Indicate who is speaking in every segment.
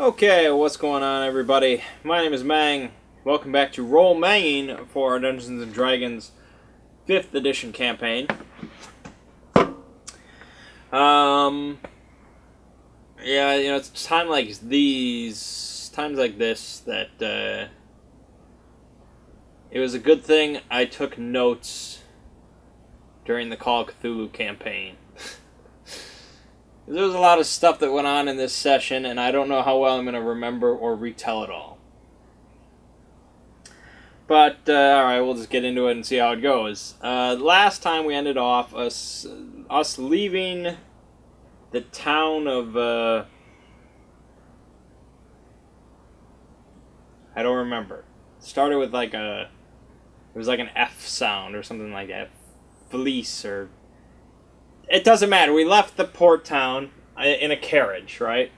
Speaker 1: Okay, what's going on, everybody? My name is Mang. Welcome back to Roll Manging for our Dungeons and Dragons 5th edition campaign. Yeah, it's times like this, that, it was a good thing I took notes during the Call of Cthulhu campaign. There was a lot of stuff that went on in this session, and I don't know how well I'm going to remember or retell it all. But, alright, we'll just get into it and see how it goes. Last time we ended off us leaving the town of, I don't remember. It started with it was like an F sound or something like that. Felice or... It doesn't matter. We left the port town in a carriage, right?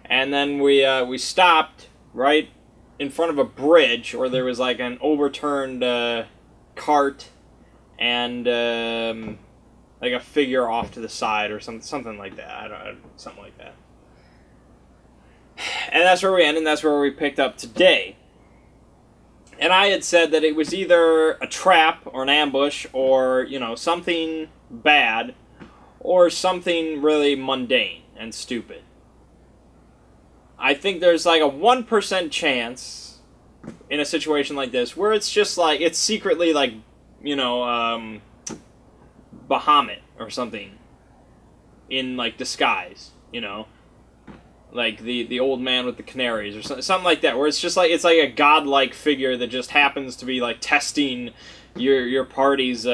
Speaker 1: And then we stopped right in front of a bridge where there was like an overturned cart and like a figure off to the side or something like that. Something like that. And that's where we ended, and that's where we picked up today. And I had said that it was either a trap or an ambush or, something bad or something really mundane and stupid. I think there's like a 1% chance in a situation like this where it's just like, it's secretly like, Bahamut or something in like disguise, like the old man with the canaries or something like that, where it's just like, it's like a godlike figure that just happens to be like testing your party's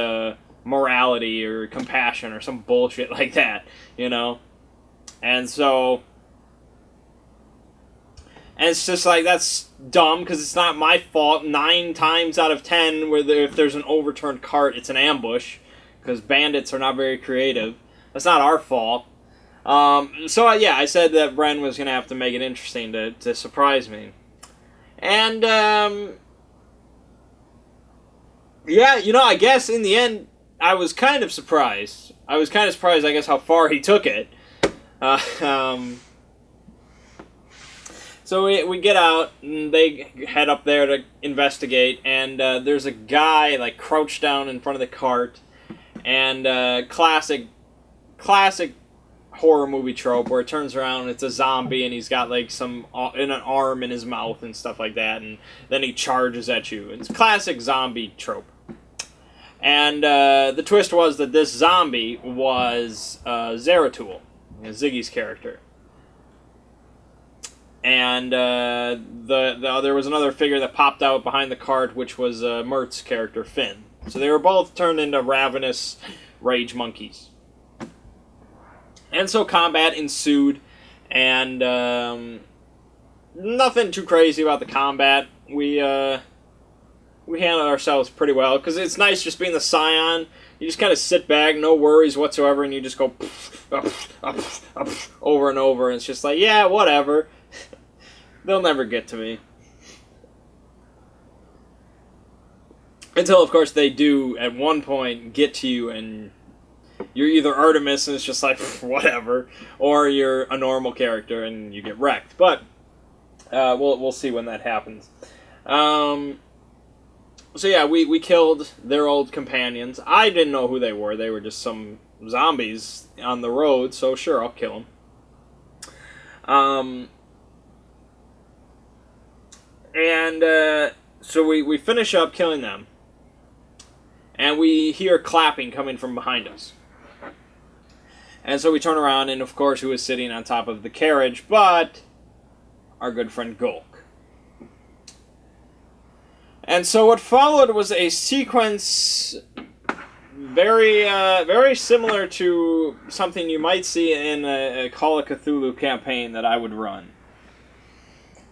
Speaker 1: morality or compassion or some bullshit like that, and so, and it's just like, that's dumb because it's not my fault. 9 times out of 10 if there's an overturned cart, it's an ambush because bandits are not very creative. That's not our fault. So yeah, I said that Bren was going to have to make it interesting to surprise me. And, yeah, I guess in the end, I was kind of surprised. I guess, how far he took it. So we get out, and they head up there to investigate, and there's a guy, like, crouched down in front of the cart, and classic horror movie trope where it turns around and it's a zombie and he's got like an arm in his mouth and stuff like that, and then he charges at you. It's classic zombie trope. And the twist was that this zombie was Zeratul, Ziggy's character. And there was another figure that popped out behind the cart, which was Mert's character, Finn. So they were both turned into ravenous rage monkeys. And so combat ensued, and nothing too crazy about the combat. We handled ourselves pretty well, because it's nice just being the Scion. You just kind of sit back, no worries whatsoever, and you just go over and over, and it's just like, yeah, whatever. They'll never get to me. Until, of course, they do, at one point, get to you, and you're either Artemis, and it's just like, whatever, or you're a normal character, and you get wrecked. But, we'll see when that happens. So yeah, we killed their old companions. I didn't know who they were. They were just some zombies on the road, so sure, I'll kill them. So we finish up killing them. And we hear clapping coming from behind us. And so we turn around, and of course, who is sitting on top of the carriage but our good friend Gulk. And so what followed was a sequence very similar to something you might see in a Call of Cthulhu campaign that I would run.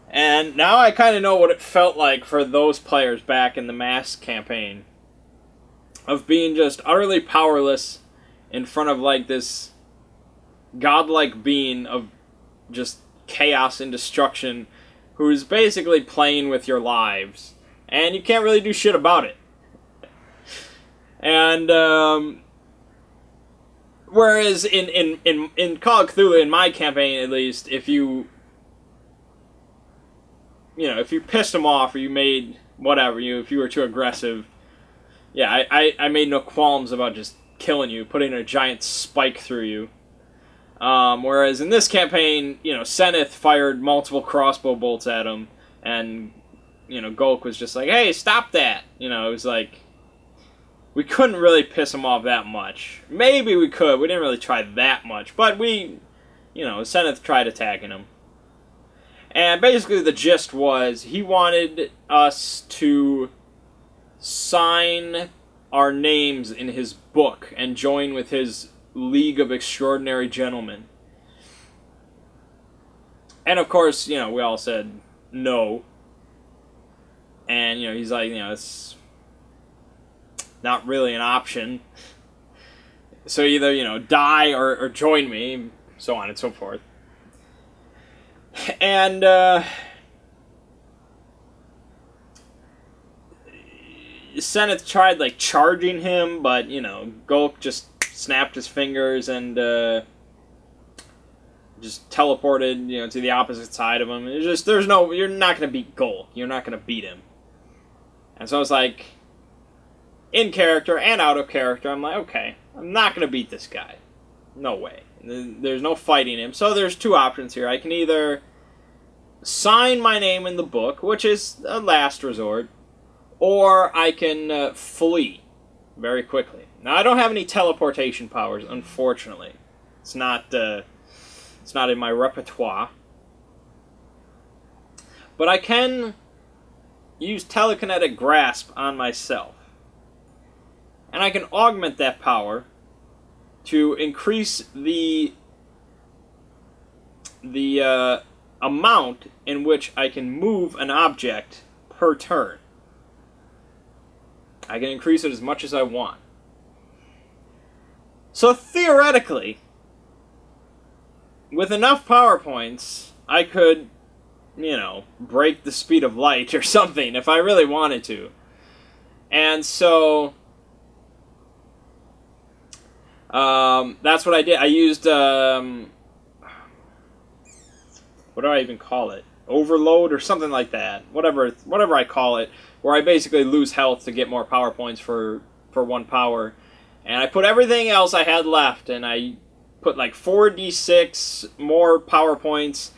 Speaker 1: And now I kind of know what it felt like for those players back in the Mask campaign, of being just utterly powerless in front of like this godlike being of just chaos and destruction who's basically playing with your lives, and you can't really do shit about it. And whereas in Call of Cthulhu, in my campaign at least, if you if you pissed him off or you made whatever, if you were too aggressive, yeah, I made no qualms about just killing you, putting a giant spike through you. Whereas in this campaign, Seneth fired multiple crossbow bolts at him, and, Gulk was just like, hey, stop that! It was like, we couldn't really piss him off that much. Maybe we could, we didn't really try that much, but Seneth tried attacking him. And basically the gist was, he wanted us to sign our names in his book and join with his League of Extraordinary Gentlemen. And of course, we all said no. And, he's like, it's not really an option. So either, die or join me, so on and so forth. And, Seneth tried, charging him, but, Gulk just snapped his fingers and, just teleported, to the opposite side of him. It's just, you're not going to beat Gulk. You're not going to beat him. And so I was like, in character and out of character, I'm like, okay, I'm not going to beat this guy. No way. There's no fighting him. So there's two options here. I can either sign my name in the book, which is a last resort, or I can flee very quickly. Now, I don't have any teleportation powers, unfortunately. It's not in my repertoire. But I can use telekinetic grasp on myself. And I can augment that power to increase the amount in which I can move an object per turn. I can increase it as much as I want. So theoretically, with enough power points, I could, break the speed of light or something if I really wanted to. And so that's what I did. I used, what do I even call it? Overload or something like that. Whatever I call it, where I basically lose health to get more power points for one power. And I put everything else I had left, and I put 4d6 more power points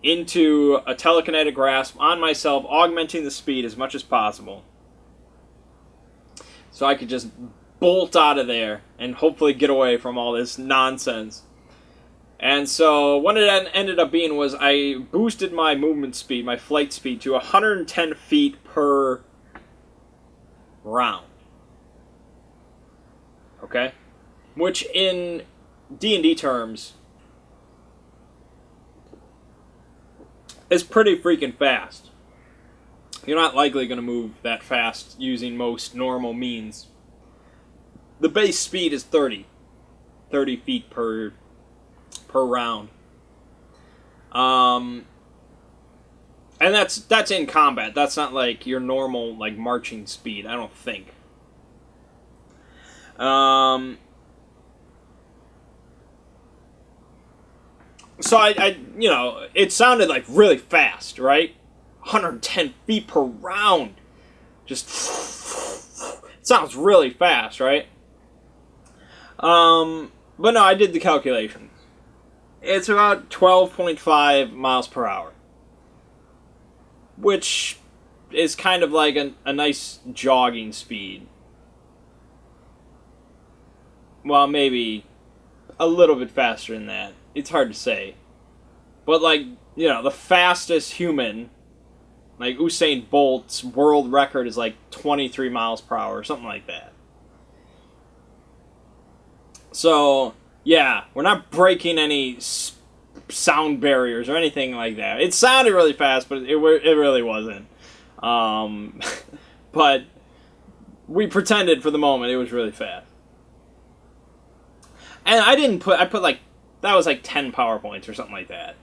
Speaker 1: into a telekinetic grasp on myself, augmenting the speed as much as possible. So I could just bolt out of there and hopefully get away from all this nonsense. And so what it ended up being was I boosted my movement speed, my flight speed, to 110 feet per round. Okay? Which in D&D terms is pretty freaking fast. You're not likely going to move that fast using most normal means. The base speed is 30 feet per round. And that's in combat. That's not like your normal marching speed, I don't think. So I it sounded really fast, right? 110 feet per round. Just it sounds really fast, right? But no, I did the calculation. It's about 12.5 miles per hour. Which is kind of like a nice jogging speed. Well, maybe a little bit faster than that. It's hard to say. But the fastest human, Usain Bolt's world record is 23 miles per hour or something like that. So, yeah, we're not breaking any sound barriers or anything like that. It sounded really fast, but it really wasn't. But we pretended for the moment it was really fast. And I put that was 10 power points or something like that.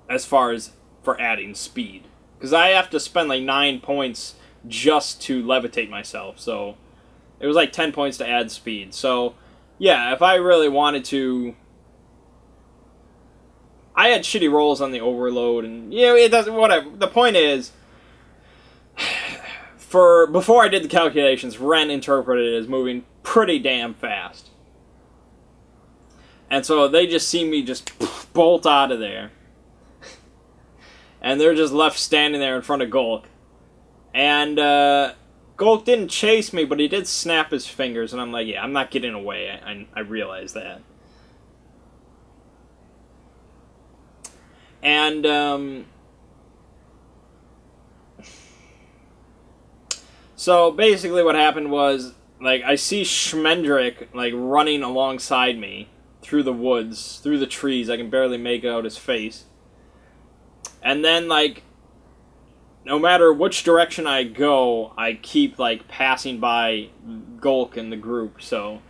Speaker 1: As far as for adding speed. Because I have to spend 9 points just to levitate myself, so it was 10 points to add speed. So, yeah, if I really wanted to I had shitty rolls on the overload, and it doesn't. Whatever. The point is, before I did the calculations, Ren interpreted it as moving pretty damn fast, and so they just see me just bolt out of there, and they're just left standing there in front of Gulk, and Gulk didn't chase me, but he did snap his fingers, and I'm like, yeah, I'm not getting away. I realize that. And, so basically what happened was, like, I see Schmendrick, like, running alongside me through the woods, through the trees. I can barely make out his face. And then, like, no matter which direction I go, I keep, like, passing by Gulk and the group, so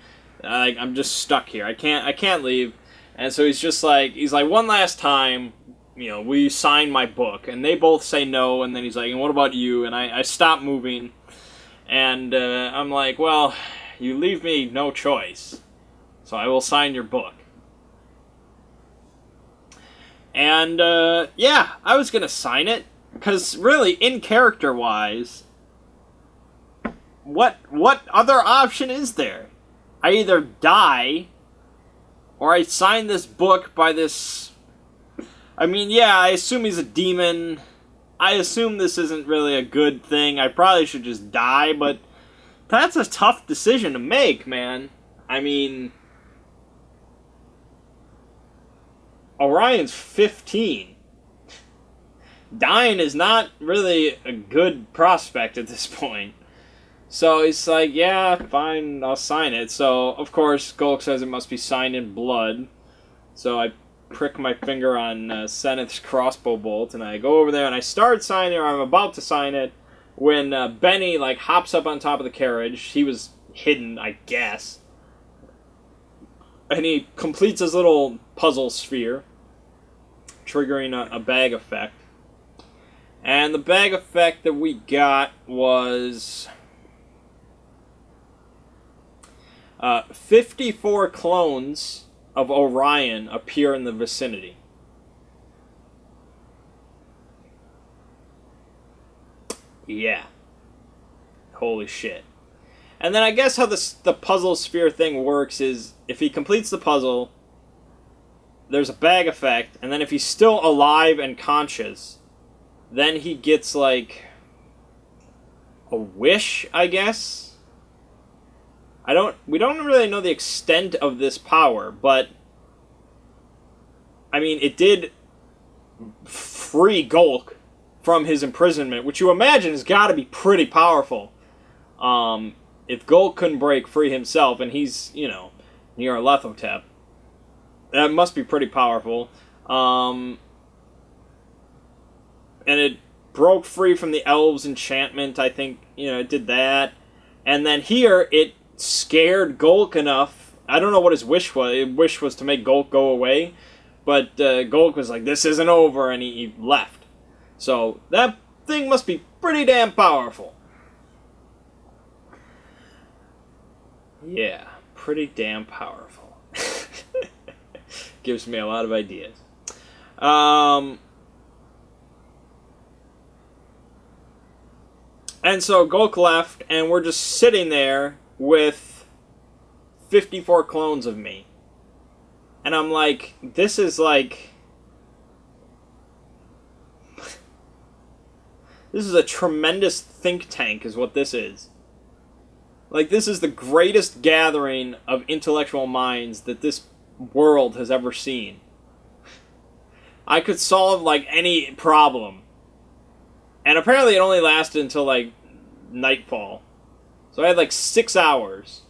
Speaker 1: I'm just stuck here. I can't leave. And so he's like, one last time, will you sign my book? And they both say no, and then he's like, and what about you? And I stop moving, and I'm like, well, you leave me no choice, so I will sign your book. And, yeah, I was gonna sign it, because really, in character-wise, what other option is there? I either die, or I sign this book by this... I mean, yeah, I assume he's a demon. I assume this isn't really a good thing. I probably should just die, but that's a tough decision to make, man. I mean, Orion's 15. Dying is not really a good prospect at this point. So he's like, yeah, fine, I'll sign it. So, of course, Gulk says it must be signed in blood. So I prick my finger on Seneth's crossbow bolt, and I go over there and I start signing, or I'm about to sign it, when Benny, like, hops up on top of the carriage. He was hidden, I guess. And he completes his little puzzle sphere, triggering a bag effect. And the bag effect that we got was 54 clones of Orion appear in the vicinity. Yeah. Holy shit. And then I guess how the puzzle sphere thing works is, if he completes the puzzle, there's a bag effect, and then if he's still alive and conscious, then he gets, like, a wish, I guess? We don't really know the extent of this power, but, I mean, it did free Gulk from his imprisonment, which you imagine has got to be pretty powerful. If Gulk couldn't break free himself, and he's, near a Lethotep, that must be pretty powerful. And it broke free from the elves' enchantment, I think, it did that. And then here, it scared Gulk enough. I don't know what his wish was. His wish was to make Gulk go away, but Gulk was like, this isn't over, and he left. So that thing must be pretty damn powerful. Yeah, pretty damn powerful. Gives me a lot of ideas. And so Gulk left, and we're just sitting there with 54 clones of me. And I'm like, this is like... this is a tremendous think tank, is what this is. Like, this is the greatest gathering of intellectual minds that this world has ever seen. I could solve, like, any problem. And apparently it only lasted until, like, nightfall. So I had, like, 6 hours.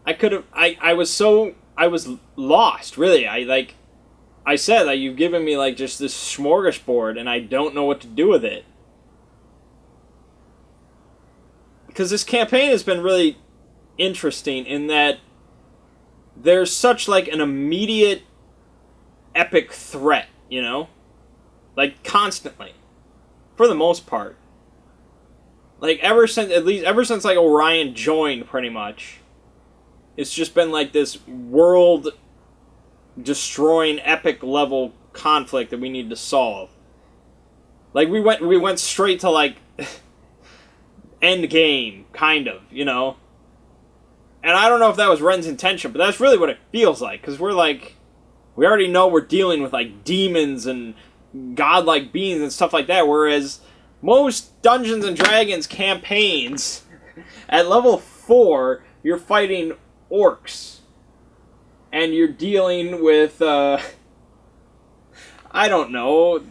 Speaker 1: I was lost, really. I said, like, you've given me, like, just this smorgasbord, and I don't know what to do with it. Because this campaign has been really interesting in that there's such, like, an immediate epic threat, Like, constantly. For the most part. Like, ever since, like, Orion joined, pretty much, it's just been, like, this world destroying epic level conflict that we need to solve. Like, we went straight to, like, end game, kind of, you know? And I don't know if that was Ren's intention, but that's really what it feels like, because we're, like, we already know we're dealing with, like, demons and godlike beings and stuff like that, whereas most Dungeons & Dragons campaigns, at level 4, you're fighting orcs. And you're dealing with, I don't know,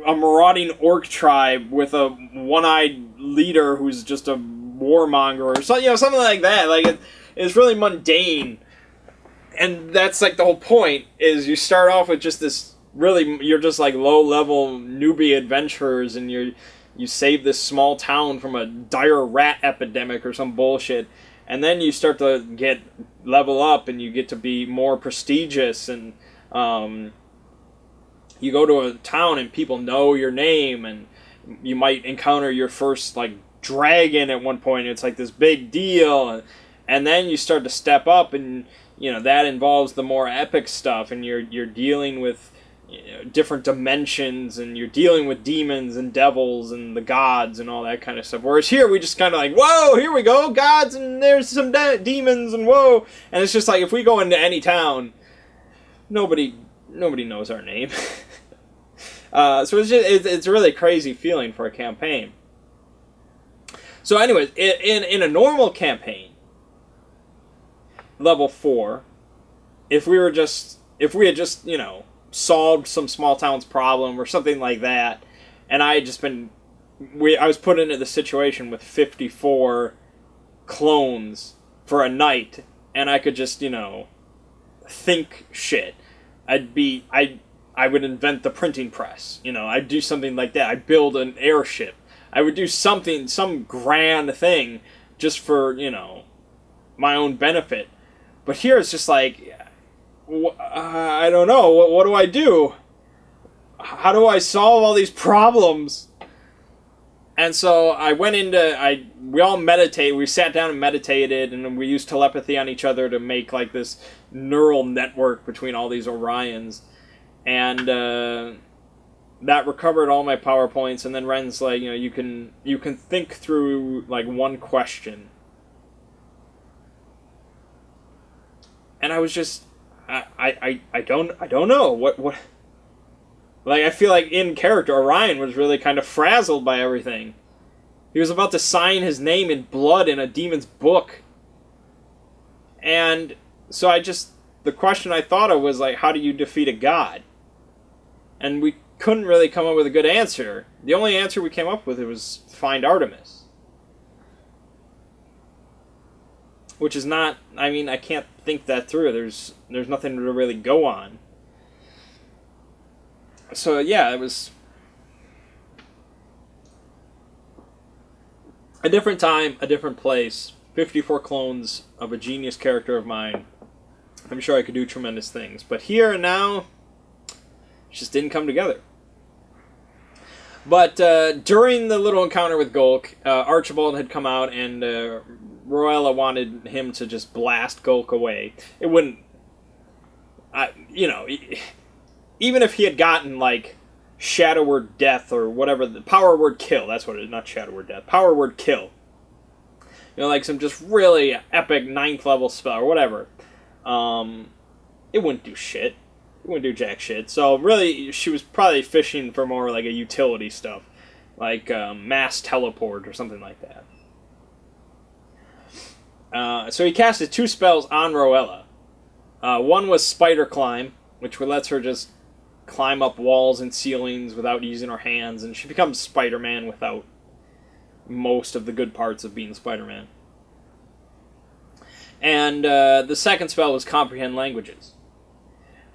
Speaker 1: a marauding orc tribe with a one-eyed leader who's just a warmonger or something, you know, something like that. Like, it's really mundane. And that's, like, the whole point, is you start off with just this, really, you're just, like, low-level newbie adventurers, and you save this small town from a dire rat epidemic or some bullshit. And then you start to level up, and you get to be more prestigious, and you go to a town and people know your name, and you might encounter your first, like, dragon at one point. It's like this big deal, and then you start to step up, and, you know, that involves the more epic stuff, and you're dealing with, you know, different dimensions, and you're dealing with demons and devils and the gods and all that kind of stuff. Whereas here, we just kind of like, whoa, here we go, gods, and there's some demons, and whoa. And it's just like, if we go into any town, nobody knows our name. So it's a really crazy feeling for a campaign. So anyways, in a normal campaign, level 4, if we had just, you know, solved some small town's problem or something like that, and I was put into the situation with 54 clones for a night, and I could just, you know, think shit. I would invent the printing press, you know, I'd do something like that. I'd build an airship. I would do something, some grand thing, just for, you know, my own benefit. But here it's just like, I don't know. What do I do? How do I solve all these problems? And so I went into, we all meditate. We sat down and meditated, and we used telepathy on each other to make, like, this neural network between all these Orions. And that recovered all my PowerPoints. And then Ren's like, you know, you can think through, like, one question. And I was just, I don't know what like, I feel like in character Orion was really kind of frazzled by everything. He was about to sign his name in blood in a demon's book, and so the question I thought of was, like, how do you defeat a god? And we couldn't really come up with a good answer. The only answer we came up with was find Artemis, which is not, I mean, I can't think that through. There's nothing to really go on. So yeah, it was a different time, a different place. 54 clones of a genius character of mine. I'm sure I could do tremendous things. But here and now, it just didn't come together. But during the little encounter with Gulk, Archibald had come out, and Roella wanted him to just blast Gulk away. It wouldn't, you know, even if he had gotten, like, Shadow Word Death or whatever, the Power Word Kill, that's what it is, not Shadow Word Death, Power Word Kill. You know, like some just really epic 9th level spell or whatever. It wouldn't do shit. It wouldn't do jack shit. So really, she was probably fishing for more like a utility stuff, like mass teleport or something like that. So he casted 2 spells on Roella. One was Spider Climb, which lets her just climb up walls and ceilings without using her hands, and she becomes Spider-Man without most of the good parts of being Spider-Man. And the second spell was Comprehend Languages.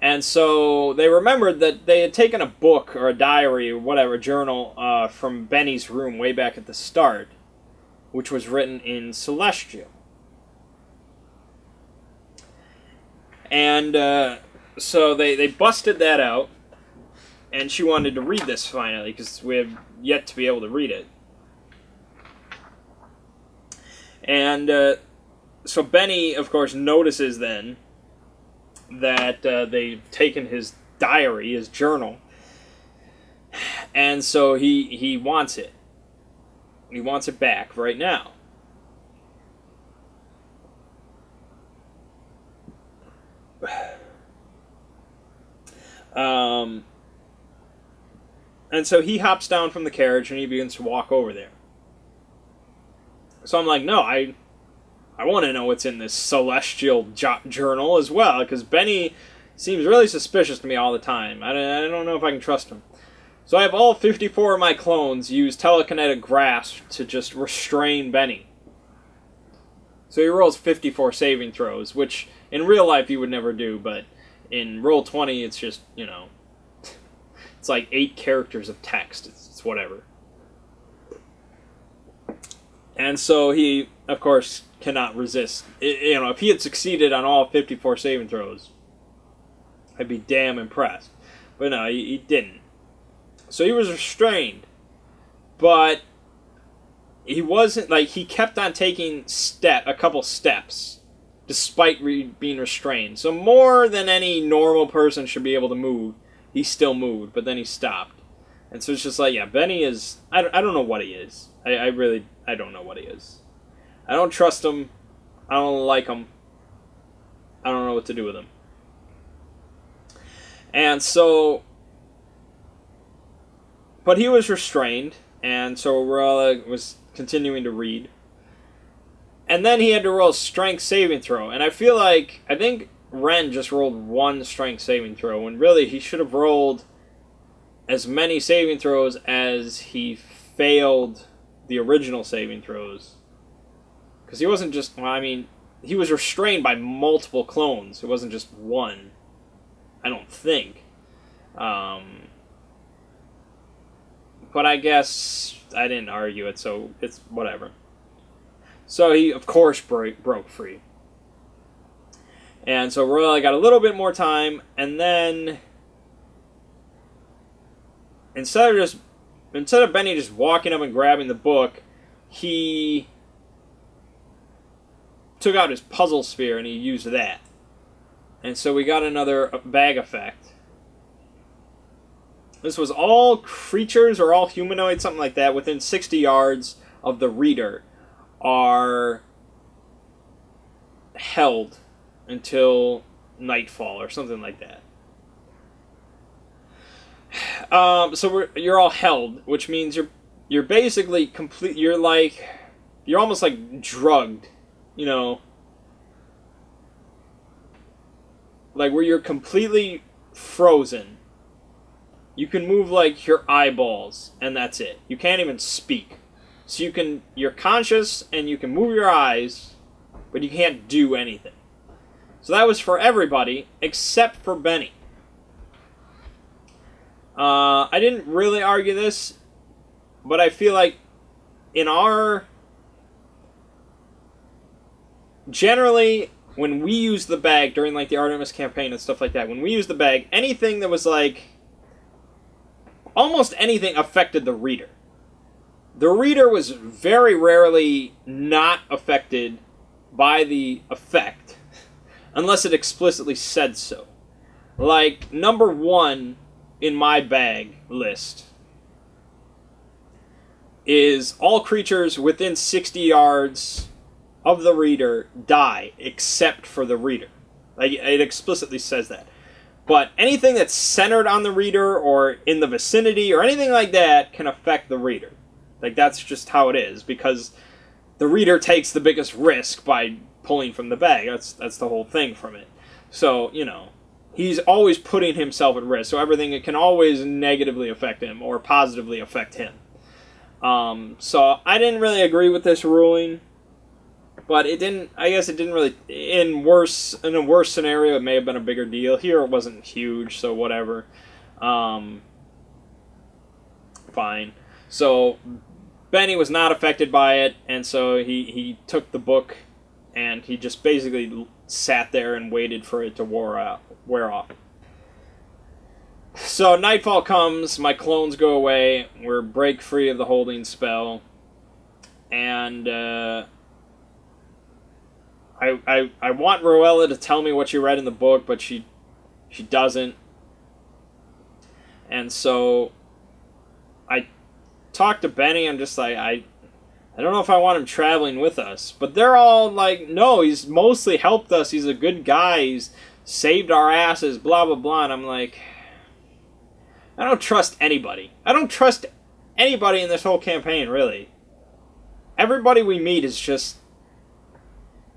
Speaker 1: And so they remembered that they had taken a book or a diary or whatever, journal, from Benny's room way back at the start, which was written in Celestial. And so they busted that out, and she wanted to read this finally, because we have yet to be able to read it. And so Benny, of course, notices then that they've taken his diary, his journal, and so he wants it. He wants it back right now. And so he hops down from the carriage and he begins to walk over there. So I'm like, no, I want to know what's in this celestial journal as well, because Benny seems really suspicious to me all the time. I don't know if I can trust him. So I have all 54 of my clones use telekinetic grasp to just restrain Benny. So he rolls 54 saving throws, which in real life you would never do, but in Roll20 it's just, you know, it's like 8 characters of text. It's whatever. And so he, of course, cannot resist. You know, if he had succeeded on all 54 saving throws, I'd be damn impressed. But no, he didn't. So he was restrained. But he wasn't, like, he kept on taking a couple steps despite being restrained. So more than any normal person should be able to move, he still moved, but then he stopped. And so it's just like, yeah, Benny is, I don't know what he is. I really don't know what he is. I don't trust him. I don't like him. I don't know what to do with him. And so, but he was restrained, and so Aurora was continuing to read. And then he had to roll a strength saving throw, and I think Ren just rolled 1 strength saving throw, when really he should have rolled as many saving throws as he failed the original saving throws. Because he wasn't just, well, I mean, he was restrained by multiple clones. It wasn't just one. I don't think. But I guess I didn't argue it, so it's whatever. So he, of course, broke free. And so Royal got a little bit more time, and then instead of Benny just walking up and grabbing the book, he took out his puzzle sphere and he used that. And so we got another bag effect. This was all creatures or all humanoids, something like that, within 60 yards of the reader are held until nightfall or something like that. So you're all held, which means you're basically complete. You're almost like drugged, you know, like where you're completely frozen. You can move like your eyeballs, and that's it. You can't even speak. So you're conscious and you can move your eyes, but you can't do anything. So that was for everybody except for Benny. I didn't really argue this, but I feel like generally, when we use the bag during like the Artemis campaign and stuff like that, when we use the bag, anything that was like, almost anything affected the reader. The reader was very rarely not affected by the effect, unless it explicitly said so. Like, number 1 in my bag list is all creatures within 60 yards of the reader die, except for the reader. Like, it explicitly says that. But anything that's centered on the reader or in the vicinity or anything like that can affect the reader. Like, that's just how it is, because the reader takes the biggest risk by pulling from the bag. That's the whole thing from it. So, you know, he's always putting himself at risk, so everything, it can always negatively affect him or positively affect him. So I didn't really agree with this ruling, but I guess it didn't really, in a worse scenario, it may have been a bigger deal. Here it wasn't huge, so whatever. Fine. So Benny was not affected by it, and so he took the book, and he just basically sat there and waited for it to wear off. So nightfall comes, my clones go away, we're break free of the holding spell, and I I want Roella to tell me what she read in the book, but she doesn't. And so I talked to Benny. I'm just like, I don't know if I want him traveling with us. But they're all like, no, he's mostly helped us. He's a good guy. He's saved our asses, blah, blah, blah. And I'm like, I don't trust anybody. I don't trust anybody in this whole campaign, really. Everybody we meet is just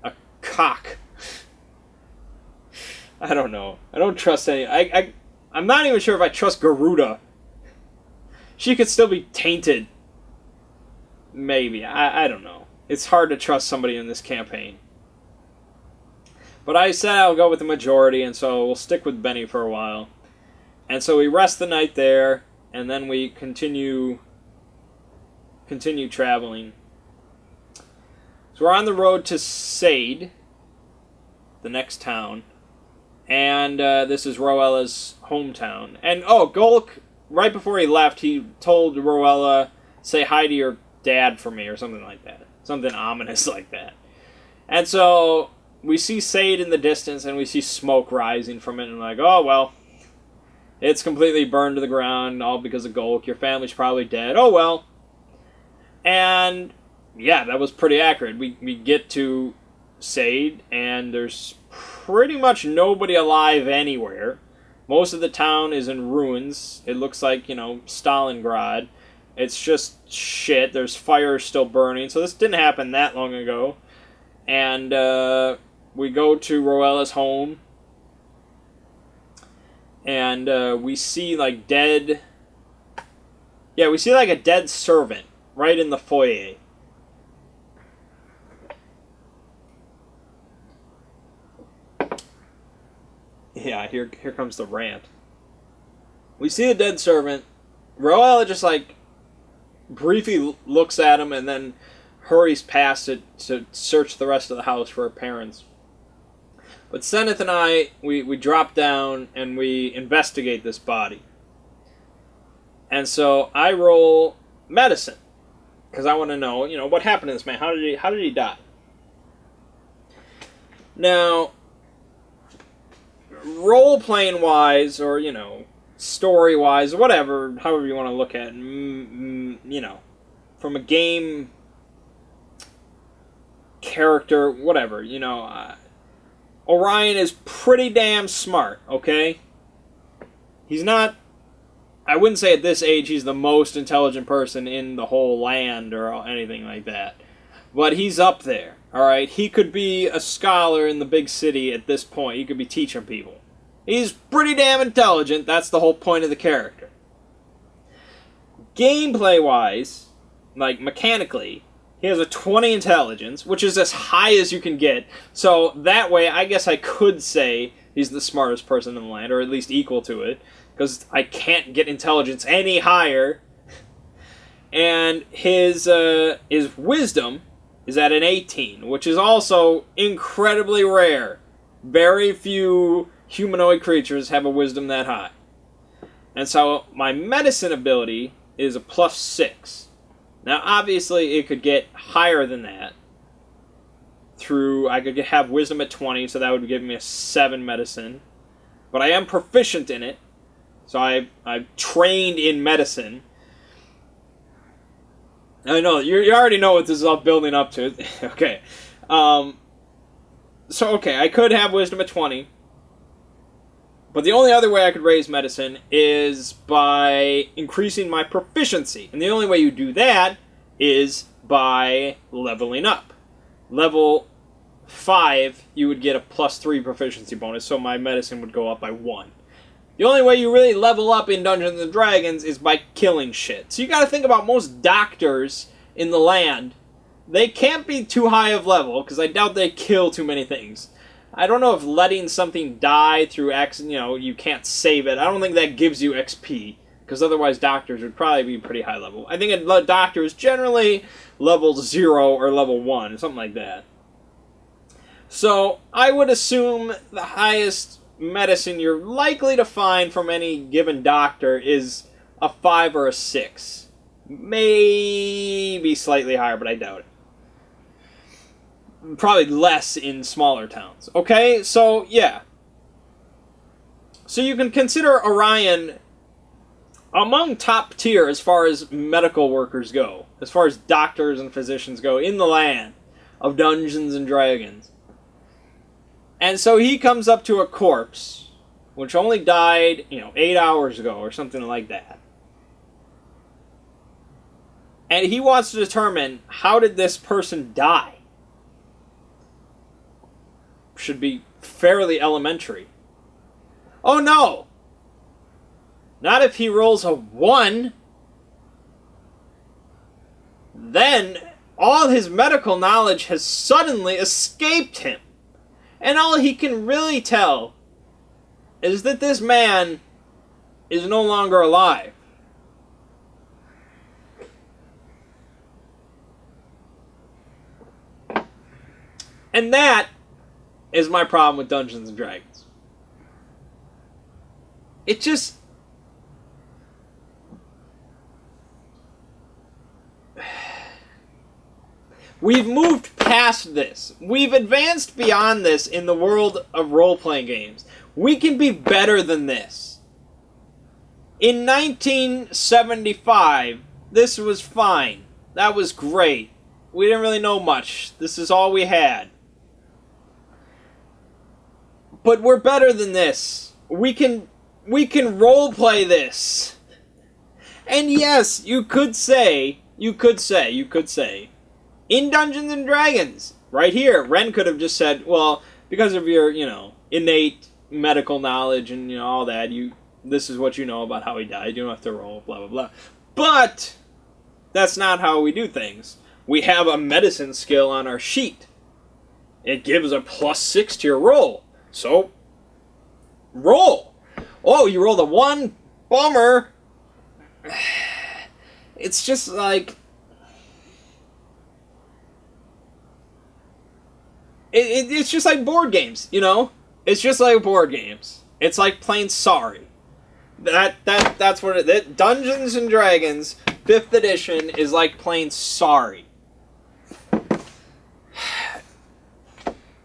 Speaker 1: a cock. I don't know. I don't trust any. I'm not even sure if I trust Garuda. She could still be tainted. Maybe. I don't know. It's hard to trust somebody in this campaign. But I said I'll go with the majority, and so we'll stick with Benny for a while. And so we rest the night there, and then we continue traveling. So we're on the road to Sade, the next town. And this is Roella's hometown. And, Golk, right before he left, he told Roella, say hi to your dad for me, or something like that. Something ominous like that. And so we see Sade in the distance, and we see smoke rising from it, and like, oh, well, it's completely burned to the ground, all because of Golk. Your family's probably dead. Oh, well. And, yeah, that was pretty accurate. We get to Sade, and there's pretty much nobody alive anywhere. Most of the town is in ruins. It looks like, Stalingrad. It's just shit. There's fire still burning. So this didn't happen that long ago. And we go to Roella's home. And we see, like, dead... Yeah, we see, like, a dead servant right in the foyer. Yeah, here comes the rant. We see a dead servant. Roella just, like, briefly looks at him and then hurries past it to search the rest of the house for her parents. But Seneth and I, we drop down and we investigate this body. And so I roll medicine. Because I want to know, what happened to this man? How did he die? Now, role-playing wise, or, story-wise, whatever, however you want to look at it, from a game character, whatever, Orion is pretty damn smart, okay? He's not, I wouldn't say at this age he's the most intelligent person in the whole land or anything like that. But he's up there, alright? He could be a scholar in the big city at this point. He could be teaching people. He's pretty damn intelligent. That's the whole point of the character. Gameplay-wise, like mechanically, he has a 20 intelligence, which is as high as you can get. So that way, I guess I could say he's the smartest person in the land, or at least equal to it, because I can't get intelligence any higher. And his wisdom is at an 18, which is also incredibly rare. Very few humanoid creatures have a wisdom that high. And so my medicine ability is a +6. Now, obviously, it could get higher than that. I could have wisdom at 20, so that would give me a 7 medicine. But I am proficient in it. So I've trained in medicine. I know, you already know what this is all building up to. Okay. Okay, I could have wisdom at 20. But the only other way I could raise medicine is by increasing my proficiency. And the only way you do that is by leveling up. Level 5, you would get a +3 proficiency bonus, so my medicine would go up by 1. The only way you really level up in Dungeons & Dragons is by killing shit. So you gotta think about most doctors in the land. They can't be too high of level, because I doubt they kill too many things. I don't know if letting something die through you can't save it. I don't think that gives you XP, because otherwise doctors would probably be pretty high level. I think a doctor is generally level 0 or level 1, something like that. So I would assume the highest medicine you're likely to find from any given doctor is a 5 or a 6. Maybe slightly higher, but I doubt it. probably less in smaller towns. Okay, so yeah. So you can consider Orion among top tier as far as medical workers go, as far as doctors and physicians go in the land of Dungeons and Dragons. And so he comes up to a corpse, which only died, 8 hours ago or something like that. And he wants to determine, how did this person die? Should be fairly elementary. Oh no! Not if he rolls a 1. Then all his medical knowledge has suddenly escaped him. And all he can really tell is that this man is no longer alive. And that is my problem with Dungeons and Dragons. It just... We've moved past this. We've advanced beyond this in the world of role-playing games. We can be better than this. In 1975, this was fine. That was great. We didn't really know much. This is all we had. But we're better than this. We can role-play this. And yes, you could say, in Dungeons and Dragons, right here, Ren could have just said, well, because of your, innate medical knowledge and, all that, this is what you know about how he died. You don't have to roll, blah, blah, blah. But that's not how we do things. We have a medicine skill on our sheet. It gives a +6 to your roll. So, roll. Oh, you rolled a 1? Bummer. It's just like... It's just like board games, It's just like board games. It's like playing Sorry. That's what it is. Dungeons and Dragons 5th edition is like playing Sorry.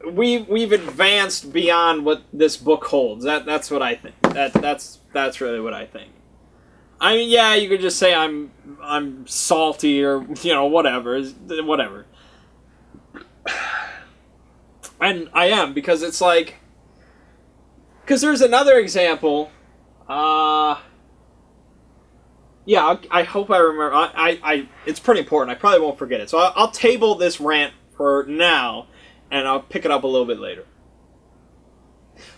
Speaker 1: We've advanced beyond what this book holds. That's what I think. That's really what I think. I mean, yeah, you could just say I'm salty or whatever. And I am, because it's like... Because there's another example. Yeah, I hope I remember. It's pretty important. I probably won't forget it. So I'll table this rant for now, and I'll pick it up a little bit later.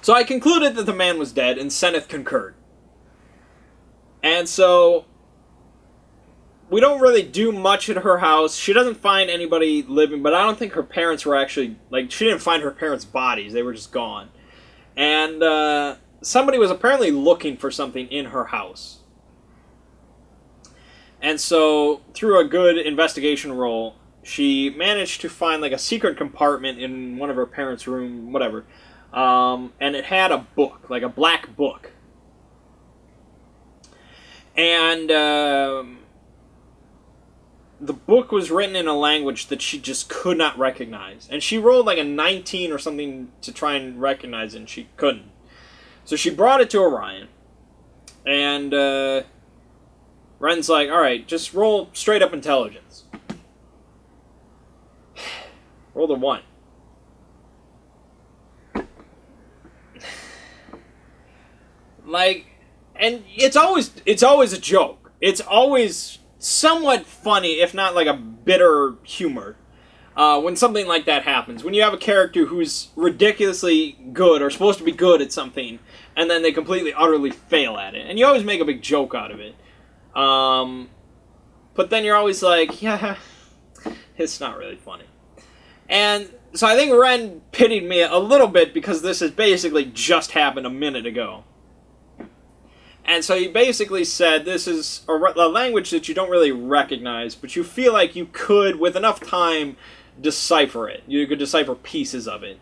Speaker 1: So I concluded that the man was dead, and Seneth concurred. And so... we don't really do much at her house. She doesn't find anybody living, but I don't think her parents were actually... she didn't find her parents' bodies. They were just gone. And somebody was apparently looking for something in her house. And so, through a good investigation roll, she managed to find, a secret compartment in one of her parents' room, whatever. And it had a book, a black book. And... the book was written in a language that she just could not recognize. And she rolled a 19 or something to try and recognize it, and she couldn't. So she brought it to Orion. And Ren's like, alright, just roll straight up intelligence. Roll the 1. And it's always a joke. It's always... somewhat funny, if not a bitter humor, when something like that happens. When you have a character who's ridiculously good, or supposed to be good at something, and then they completely, utterly fail at it. And you always make a big joke out of it. But then you're always like, yeah, it's not really funny. And so I think Ren pitied me a little bit, because this has basically just happened a minute ago. And so he basically said, this is a language that you don't really recognize, but you feel like you could, with enough time, decipher it. You could decipher pieces of it.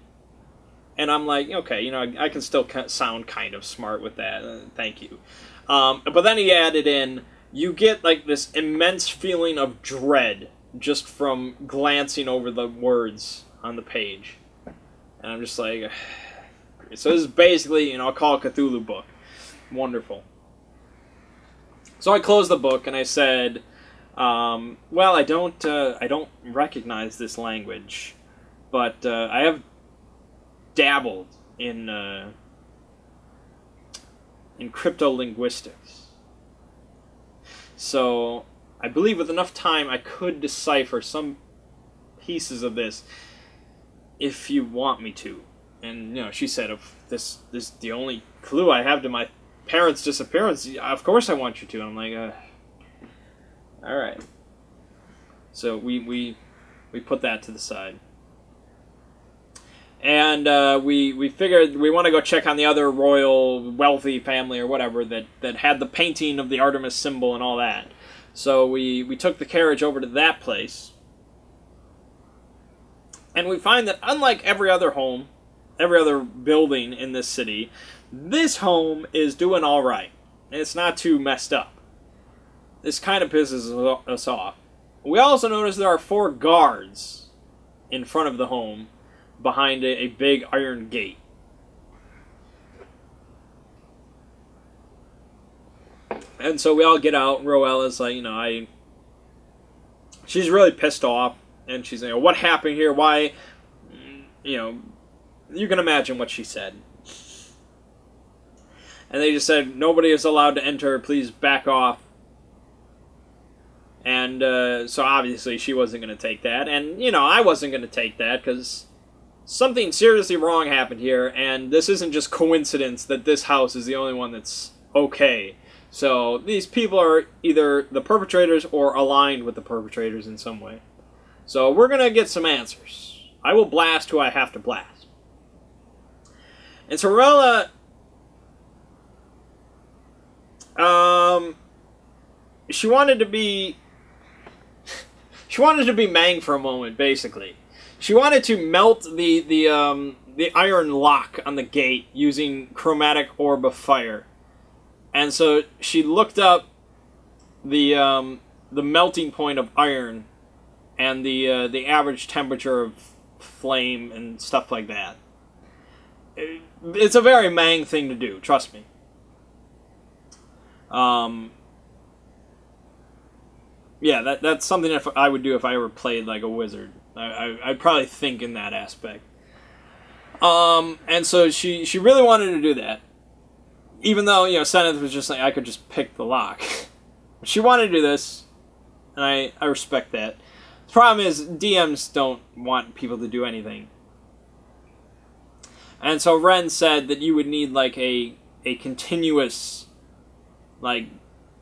Speaker 1: And I'm like, okay, I can still sound kind of smart with that. Thank you. But then he added in, you get this immense feeling of dread just from glancing over the words on the page. And I'm just like... So this is basically, I'll call it a Cthulhu book. Wonderful. So I closed the book and I said, well, I don't recognize this language, but I have dabbled in cryptolinguistics. So I believe with enough time I could decipher some pieces of this if you want me to. And she said, if this is the only clue I have to my parents' disappearance, of course I want you to. And I'm like, all right. So we put that to the side. And we figured we want to go check on the other royal wealthy family or whatever that had the painting of the Artemis symbol and all that. So we took the carriage over to that place. And we find that unlike every other home, every other building in this city, this home is doing all right. It's not too messed up. This kind of pisses us off. We also notice there are 4 guards in front of the home behind a big iron gate. And so we all get out, and Roella's like, she's really pissed off, and she's like, what happened here? Why, you can imagine what she said. And they just said, nobody is allowed to enter, please back off. And so obviously she wasn't going to take that. And, I wasn't going to take that because something seriously wrong happened here. And this isn't just coincidence that this house is the only one that's okay. So these people are either the perpetrators or aligned with the perpetrators in some way. So we're going to get some answers. I will blast who I have to blast. And so Roella... She wanted to be Mang for a moment, basically. She wanted to melt the iron lock on the gate using chromatic orb of fire. And so she looked up the melting point of iron and the average temperature of flame and stuff like that. It's a very Mang thing to do, trust me. Yeah, that's something I would do if I ever played like a wizard. I'd probably think in that aspect. And so she really wanted to do that. Even though, Seneth was just like, I could just pick the lock. She wanted to do this, and I respect that. The problem is, DMs don't want people to do anything. And so Ren said that you would need like a continuous like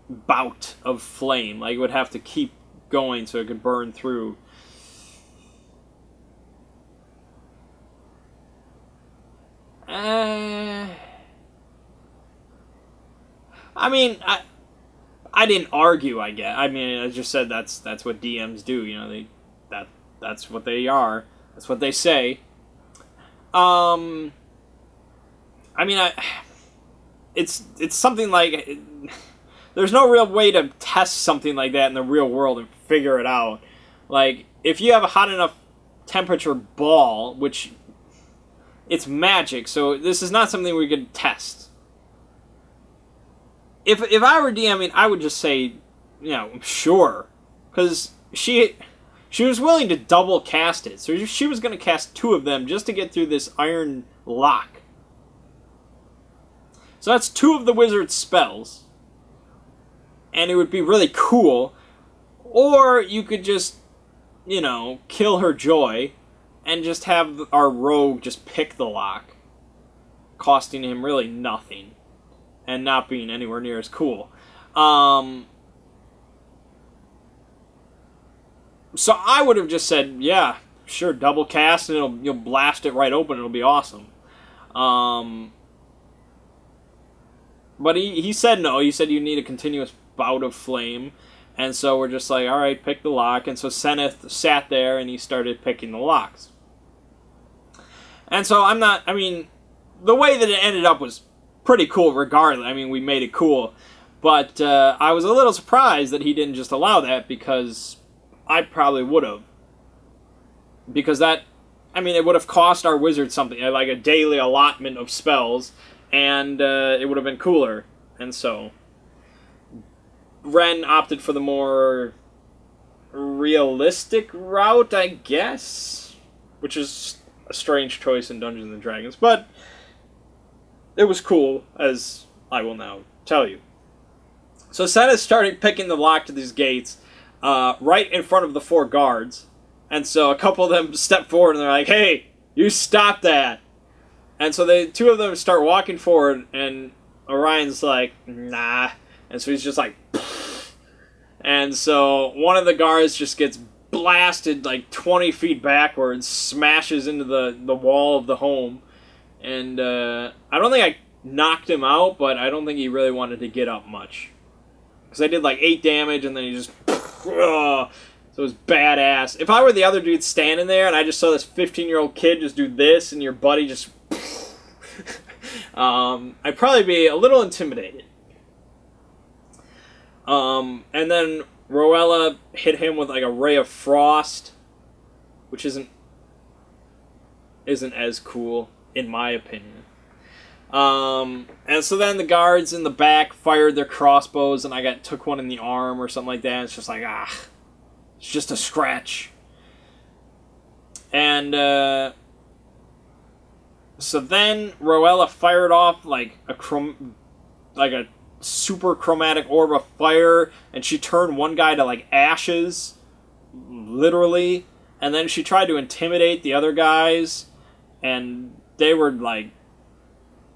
Speaker 1: bout of flame. Like it would have to keep going so it could burn through. I mean, I didn't argue, I guess. I mean, I just said that's what DMs do, that's what they are. That's what they say. I mean, it's something like... There's no real way to test something like that in the real world and figure it out. Like, if you have a hot enough temperature ball, which... It's magic, so this is not something we could test. If I were DMing, I would just say, sure. Because she was willing to double cast it. So she was going to cast 2 of them just to get through this iron lock. So that's 2 of the wizard's spells. And it would be really cool. Or you could just, kill her joy and just have our rogue just pick the lock, costing him really nothing and not being anywhere near as cool. So I would have just said, yeah, sure, double cast and you'll blast it right open. It'll be awesome. But he said no. He said you need a continuous bout of flame. And so we're just like, all right, pick the lock. And so Seneth sat there and he started picking the locks. And so the way that it ended up was pretty cool regardless. I mean, we made it cool. But I was a little surprised that he didn't just allow that, because I probably would have. Because I mean, it would have cost our wizard something, like a daily allotment of spells, and it would have been cooler. And so, Ren opted for the more realistic route, I guess, which is a strange choice in Dungeons and Dragons, but it was cool, as I will now tell you. So Senna's started picking the lock to these gates right in front of the 4 guards, and so a couple of them step forward and they're like, "Hey, you stop that!" And so 2 of them start walking forward, and Orion's like, "Nah," and so he's just like, "Pfft." And so one of the guards just gets blasted like 20 feet backwards, smashes into the wall of the home, and I don't think I knocked him out, but I don't think he really wanted to get up much. Because I did like 8 damage, and then he just... so it was badass. If I were the other dude standing there, and I just saw this 15-year-old kid just do this, and your buddy just... I'd probably be a little intimidated. And then Roella hit him with like a ray of frost, which isn't as cool, in my opinion. And so then the guards in the back fired their crossbows, and I took one in the arm or something like that. It's just like, it's just a scratch. And so then Roella fired off like a super chromatic orb of fire, and she turned one guy to like ashes, literally. And then she tried to intimidate the other guys, and they were like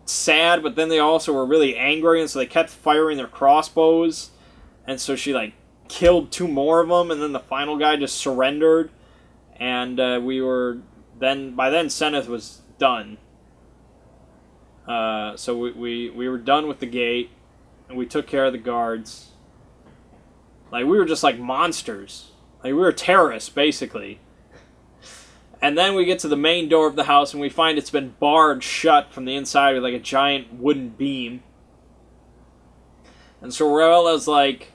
Speaker 1: sad, but then they also were really angry, and so they kept firing their crossbows, and so she like killed 2 more of them, and then the final guy just surrendered, and by then Seneth was done. So we were done with the gate, and we took care of the guards. Like, we were just like monsters. Like, we were terrorists, basically. And then we get to the main door of the house, and we find it's been barred shut from the inside with like a giant wooden beam. And so Roella's like,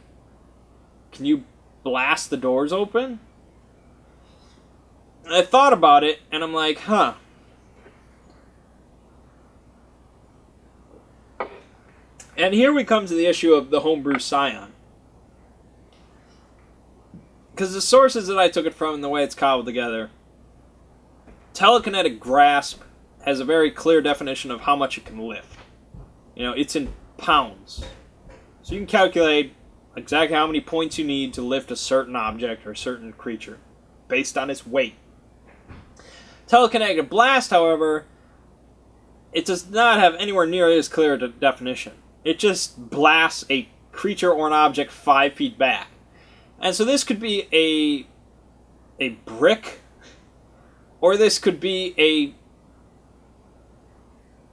Speaker 1: "Can you blast the doors open?" And I thought about it, and I'm like, huh. And here we come to the issue of the homebrew scion. Because the sources that I took it from and the way it's cobbled together, telekinetic grasp has a very clear definition of how much it can lift. You know, it's in pounds. So you can calculate exactly how many points you need to lift a certain object or a certain creature based on its weight. Telekinetic blast, however, it does not have anywhere near as clear a definition. It just blasts a creature or an object 5 feet back. And so this could be a brick, or this could be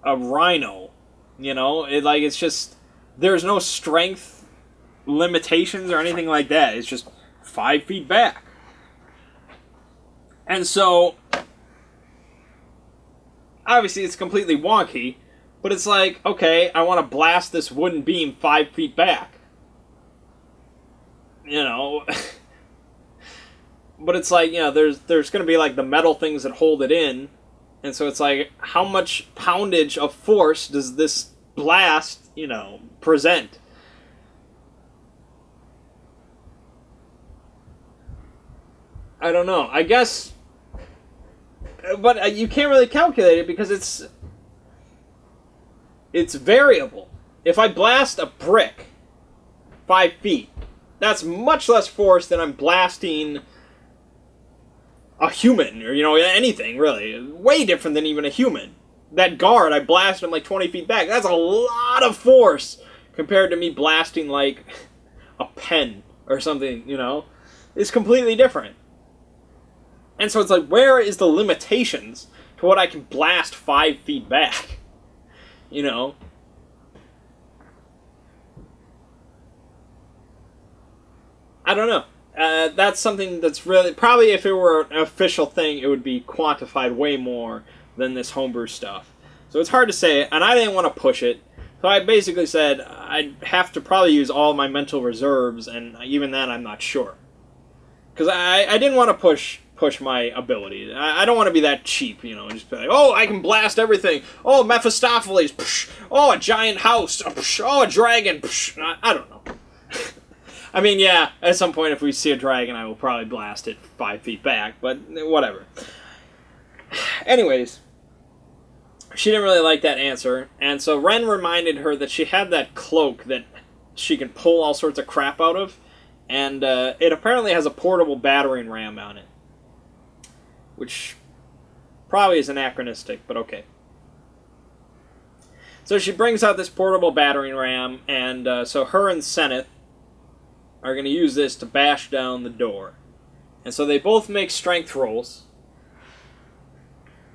Speaker 1: a rhino. You know, it's just, there's no strength limitations or anything like that. It's just 5 feet back. And so, obviously it's completely wonky, but it's like, okay, I want to blast this wooden beam 5 feet back. You know, but it's like, you know, there's going to be like the metal things that hold it in, and so it's like, how much poundage of force does this blast, you know, present? I don't know. I guess, but you can't really calculate it because it's variable. If I blast a brick 5 feet, that's much less force than I'm blasting a human, or, you know, anything, really. Way different than even a human. That guard, I blasted him like 20 feet back. That's a lot of force compared to me blasting, like, a pen or something, you know? It's completely different. And so it's like, where is the limitations to what I can blast 5 feet back? You know? I don't know. That's something that's really... Probably if it were an official thing, it would be quantified way more than this homebrew stuff. So it's hard to say, and I didn't want to push it. So I basically said I'd have to probably use all my mental reserves, and even then I'm not sure. Because I didn't want to push push my ability. I don't want to be that cheap, you know, and just be like, oh, I can blast everything. Oh, Mephistopheles. Psh. Oh, a giant house. Psh. Oh, a dragon. Psh. I don't know. I mean, yeah, at some point if we see a dragon, I will probably blast it 5 feet back, but whatever. Anyways, she didn't really like that answer, and so Ren reminded her that she had that cloak that she can pull all sorts of crap out of, and it apparently has a portable battering ram on it. Which probably is anachronistic, but okay. So she brings out this portable battering ram, and so her and Seneth are going to use this to bash down the door. And so they both make strength rolls,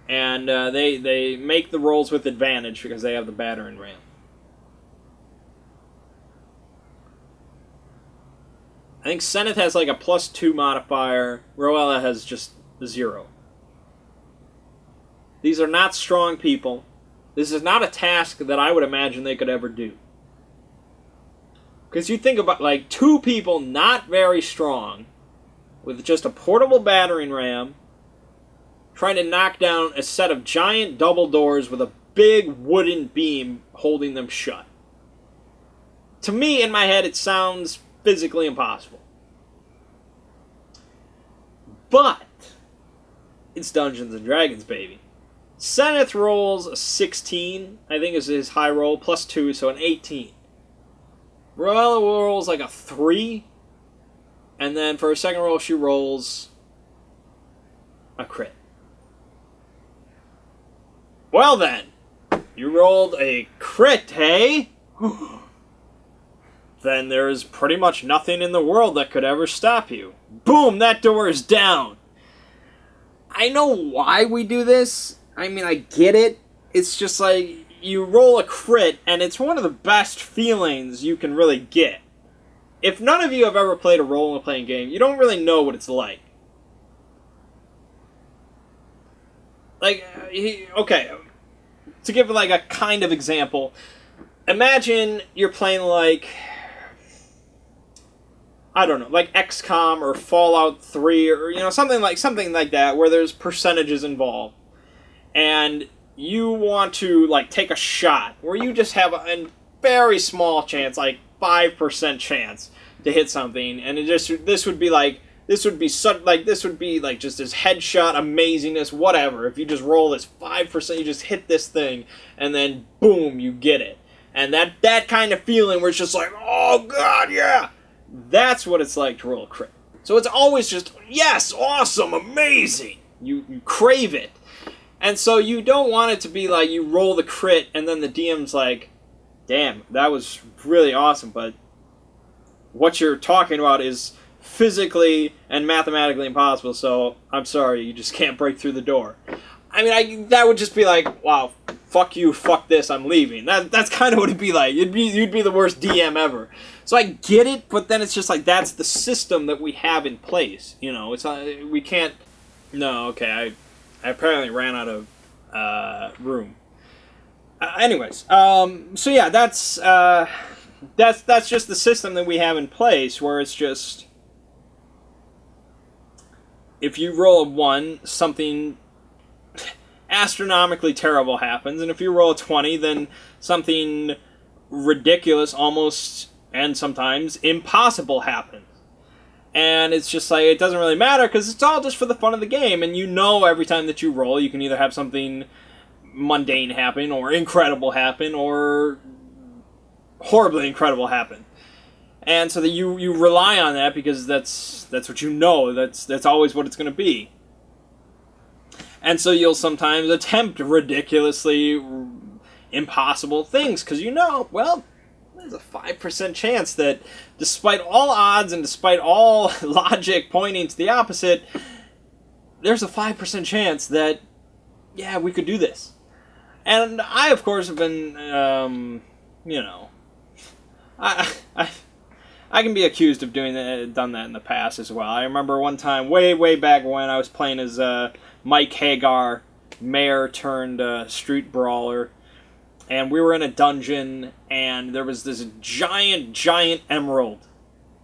Speaker 1: and they make the rolls with advantage because they have the battering ram. I think Seneth has like a +2 modifier. Roella has just 0. These are not strong people. This is not a task that I would imagine they could ever do. Because you think about, like, 2 people not very strong with just a portable battering ram trying to knock down a set of giant double doors with a big wooden beam holding them shut. To me, in my head, it sounds physically impossible. But it's Dungeons and Dragons, baby. Seneth rolls a 16, I think is his high roll, +2, so an 18. Roella rolls like a 3, and then for her second roll she rolls a crit. Well then, you rolled a crit, hey? Then there is pretty much nothing in the world that could ever stop you. Boom, that door is down. I know why we do this. I mean, I get it. It's just like, you roll a crit, and it's one of the best feelings you can really get. If none of you have ever played a role-playing game, you don't really know what it's like. Like, okay, to give like a kind of example, imagine you're playing like, I don't know, like XCOM or Fallout 3 or, you know, something like that where there's percentages involved. And you want to, like, take a shot where you just have a very small chance, like 5% chance to hit something, and this would be like just this headshot amazingness, whatever. If you just roll this 5%, you just hit this thing, and then boom, you get it. And that kind of feeling where it's just like, oh god, yeah, that's what it's like to roll a crit. So it's always just, yes, awesome, amazing. You crave it. And so you don't want it to be like you roll the crit and then the DM's like, damn, that was really awesome, but what you're talking about is physically and mathematically impossible, so I'm sorry, you just can't break through the door. I mean, that would just be like, wow, fuck you, fuck this, I'm leaving. That's kind of what it'd be like. You'd be the worst DM ever. So I get it, but then it's just like, that's the system that we have in place. You know, it's not, we can't... No, okay, I apparently ran out of room. Anyways, so yeah, that's just the system that we have in place, where it's just, if you roll a 1, something astronomically terrible happens, and if you roll a 20, then something ridiculous, almost, and sometimes impossible happens. And it's just like, it doesn't really matter, because it's all just for the fun of the game, and you know every time that you roll, you can either have something mundane happen, or incredible happen, or horribly incredible happen. And so that you rely on that, because that's what you know, that's always what it's going to be. And so you'll sometimes attempt ridiculously impossible things, because you know, well, there's a 5% chance that, despite all odds and despite all logic pointing to the opposite, there's a 5% chance that, yeah, we could do this. And I, of course, have been, you know, I can be accused of done that in the past as well. I remember one time, way back when, I was playing as Mike Hagar, mayor turned street brawler, and we were in a dungeon, and there was this giant emerald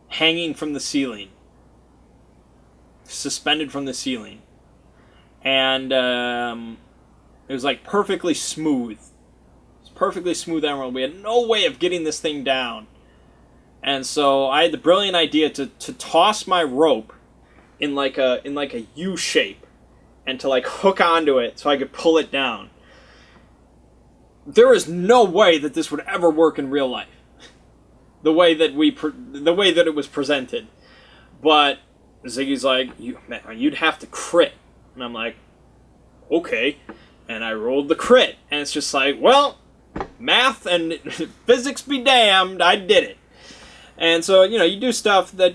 Speaker 1: hanging from the ceiling. suspended from the ceiling. And it was like perfectly smooth. It's perfectly smooth emerald. We had no way of getting this thing down. And so I had the brilliant idea to toss my rope in like a U shape and to like hook onto it so I could pull it down. There is no way that this would ever work in real life. The way that it was presented. But Ziggy's like, you'd have to crit. And I'm like, okay. And I rolled the crit. And it's just like, well, math and physics be damned, I did it. And so, you do stuff that,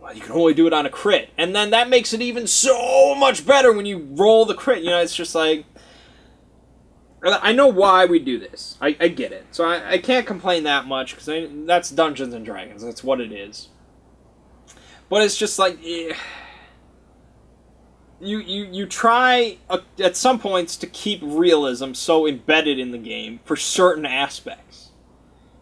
Speaker 1: well, you can only do it on a crit. And then that makes it even so much better when you roll the crit. It's just like, I know why we do this. I get it. So I can't complain that much, because that's Dungeons and Dragons. That's what it is. But it's just like, you try at some points to keep realism so embedded in the game for certain aspects.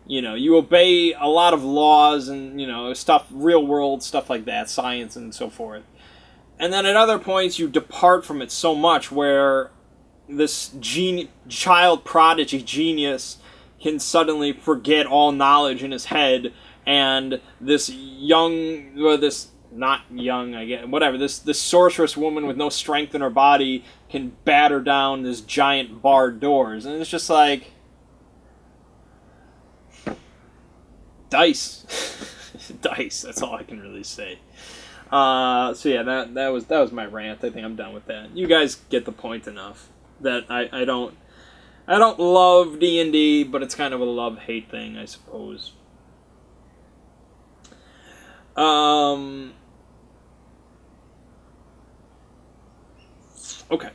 Speaker 1: You obey a lot of laws and, stuff, real world stuff like that, science and so forth. And then at other points you depart from it so much where this child prodigy genius can suddenly forget all knowledge in his head, and this not young, I guess, whatever, this sorceress woman with no strength in her body can batter down this giant barred doors. And it's just like, dice. Dice, that's all I can really say. So yeah, that was my rant. I think I'm done with that. You guys get the point enough that I don't love D&D, but it's kind of a love-hate thing, I suppose. Okay.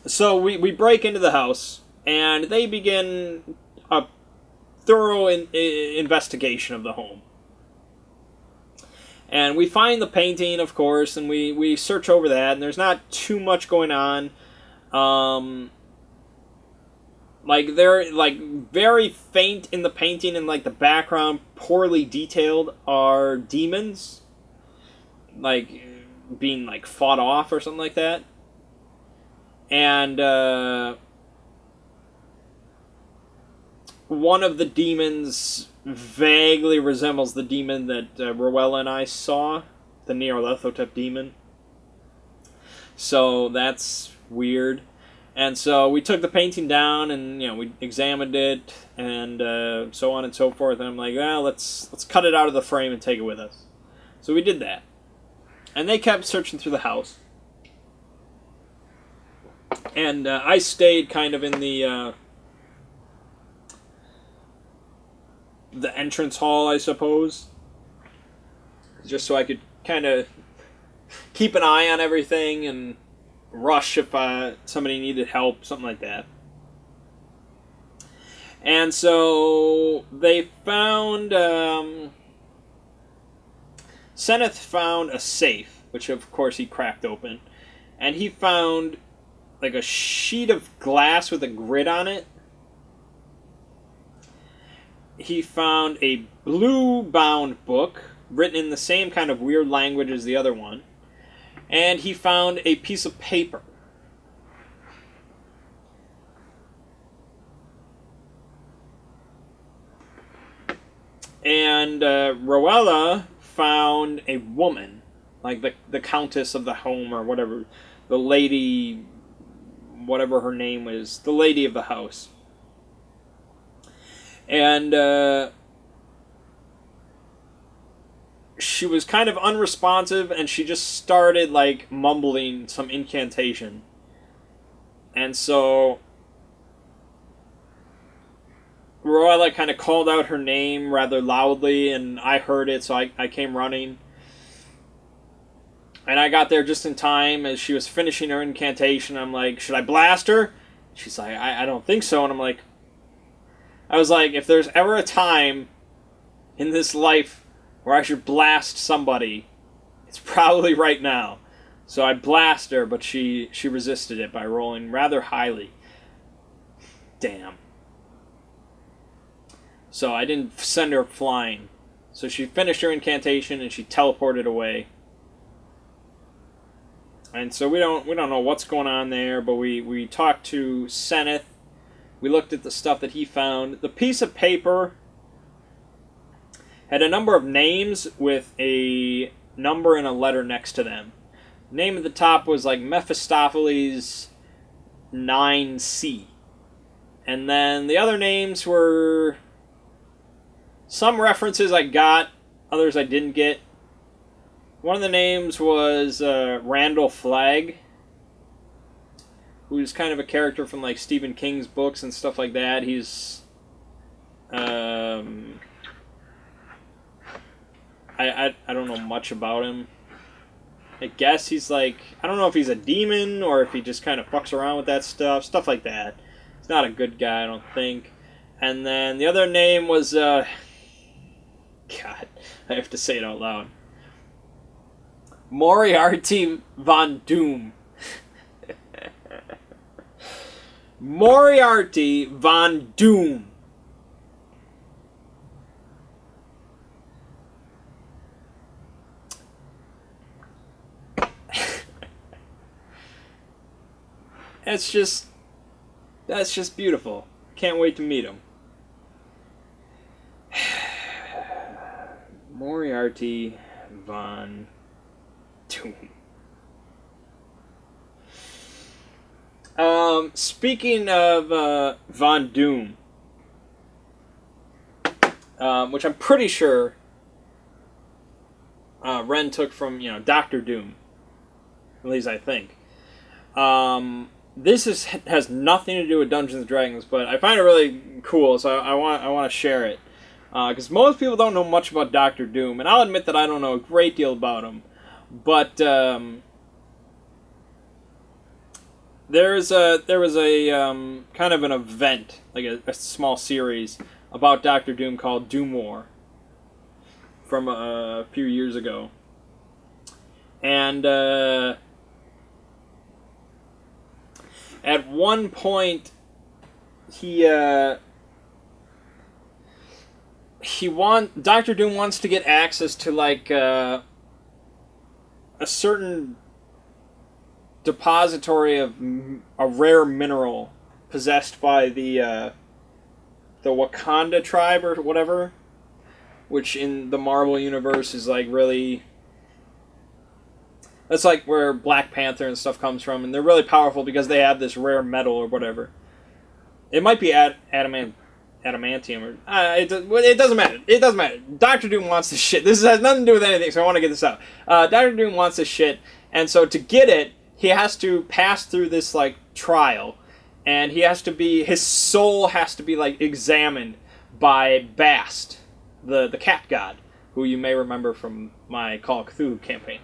Speaker 1: So we break into the house, and they begin a thorough investigation of the home. And we find the painting, of course, and we search over that, and there's not too much going on. They're very faint in the painting, and the background, poorly detailed, are demons, being fought off or something like that. And one of the demons vaguely resembles the demon that Rowella and I saw, the Nyarlathotep demon. So that's weird. And so we took the painting down, and we examined it, and so on and so forth. And I'm like, well, let's cut it out of the frame and take it with us. So we did that, and they kept searching through the house. And I stayed kind of in the entrance hall, I suppose, just so I could kind of keep an eye on everything and rush if somebody needed help, something like that. And so they found, Seneth found a safe, which of course he cracked open, and he found a sheet of glass with a grid on it. He found a blue-bound book written in the same kind of weird language as the other one. And he found a piece of paper. And Rowella found a woman, the countess of the home or whatever, the lady, whatever her name was, the lady of the house. And she was kind of unresponsive, and she just started mumbling some incantation. And so Rowella kind of called out her name rather loudly, and I heard it, so I came running. And I got there just in time as she was finishing her incantation. I'm like, should I blast her? She's like, I don't think so. And I was like, if there's ever a time in this life where I should blast somebody, it's probably right now. So I blast her, but she resisted it by rolling rather highly. Damn. So I didn't send her flying. So she finished her incantation and she teleported away. And so we don't know what's going on there, but we talked to Seneth. We looked at the stuff that he found. The piece of paper had a number of names with a number and a letter next to them. Name at the top was like Mephistopheles 9C. And then the other names were some references I got, others I didn't get. One of the names was Randall Flagg, who's kind of a character from like Stephen King's books and stuff like that. He's I don't know much about him. I guess he's like, I don't know if he's a demon or if he just kind of fucks around with that stuff like that. He's not a good guy, I don't think. And then the other name was God, I have to say it out loud. Moriarty Von Doom. Moriarty Von Doom. That's just beautiful. Can't wait to meet him. Moriarty Von Doom. Speaking of Von Doom, which I'm pretty sure Ren took from, Doctor Doom. At least I think. This has nothing to do with Dungeons and Dragons, but I find it really cool, so I want to share it. Because most people don't know much about Doctor Doom, and I'll admit that I don't know a great deal about him. But there was a kind of an event, like a small series about Doctor Doom called Doom War from a few years ago, and at one point Doctor Doom wants to get access to like a certain depository of a rare mineral possessed by the Wakanda tribe or whatever, which in the Marvel universe is like really, that's like where Black Panther and stuff comes from, and they're really powerful because they have this rare metal or whatever. It might be adamantium, or it doesn't matter. It doesn't matter. Doctor Doom wants this shit. This has nothing to do with anything, so I want to get this out. Doctor Doom wants this shit, and so to get it, he has to pass through this like trial, and his soul has to be like examined by Bast, the cat god, who you may remember from my Call of Cthulhu campaign.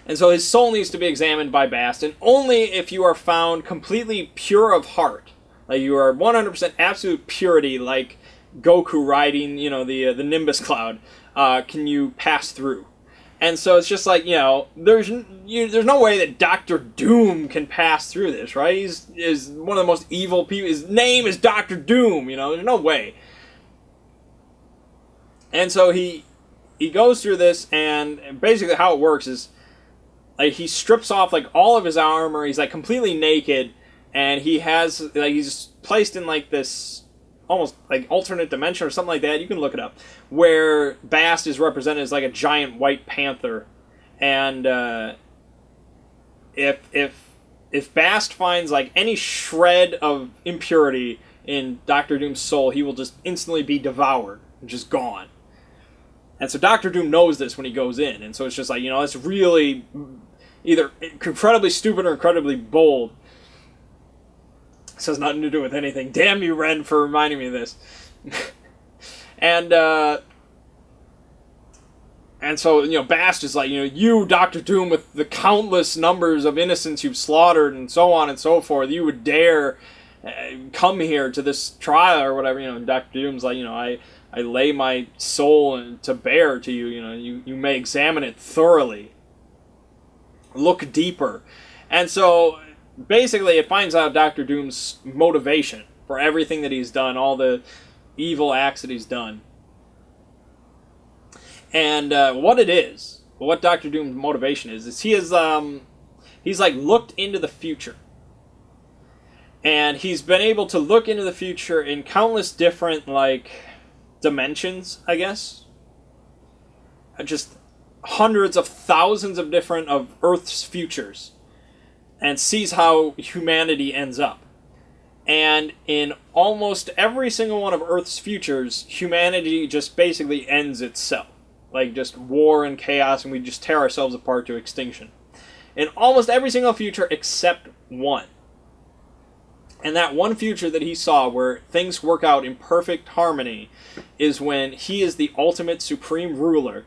Speaker 1: And so his soul needs to be examined by Bast, and only if you are found completely pure of heart, like you are 100% absolute purity, like Goku riding, the Nimbus cloud, can you pass through. And so it's just like, there's no way that Doctor Doom can pass through this, right? He's one of the most evil people. His name is Doctor Doom, there's no way. And so he goes through this, and basically how it works is, like, he strips off like all of his armor. He's like completely naked, and he's placed in like this almost like alternate dimension or something like that. You can look it up, where Bast is represented as like a giant white panther, and if Bast finds like any shred of impurity in Doctor Doom's soul, he will just instantly be devoured and just gone. And so Doctor Doom knows this when he goes in, and so it's just like, it's really either incredibly stupid or incredibly bold. This has nothing to do with anything. Damn you, Ren, for reminding me of this. And so, Bast is like, you, Doctor Doom, with the countless numbers of innocents you've slaughtered and so on and so forth, you would dare come here to this trial or whatever. Doctor Doom's like, I lay my soul to bear to you. You may examine it thoroughly. Look deeper. And so basically it finds out Doctor Doom's motivation for everything that he's done, all the evil acts that he's done. And what it is what Doctor Doom's motivation is he's like looked into the future. And he's been able to look into the future in countless different, like, dimensions, I guess. Just hundreds of thousands of different of Earth's futures. And sees how humanity ends up. And in almost every single one of Earth's futures, humanity just basically ends itself. Like, just war and chaos, and we just tear ourselves apart to extinction. In almost every single future except one. And that one future that he saw where things work out in perfect harmony is when he is the ultimate supreme ruler.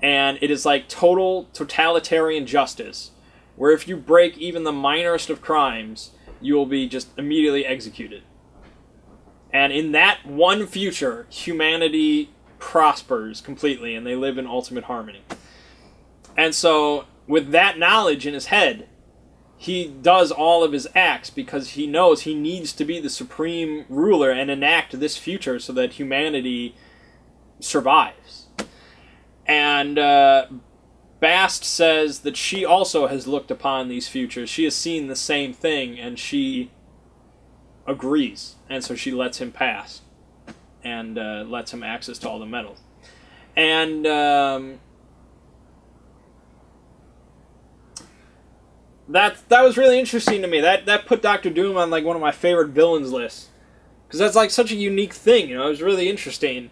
Speaker 1: And it is like total totalitarian justice. Where if you break even the minorest of crimes, you will be just immediately executed. And in that one future, humanity prospers completely and they live in ultimate harmony. And so, with that knowledge in his head, he does all of his acts because he knows he needs to be the supreme ruler and enact this future so that humanity survives. And Bast says that she also has looked upon these futures. She has seen the same thing and she agrees. And so she lets him pass and lets him access to all the medals. And that was really interesting to me. That put Doctor Doom on like one of my favorite villains lists. Because that's like such a unique thing, you know. It was really interesting.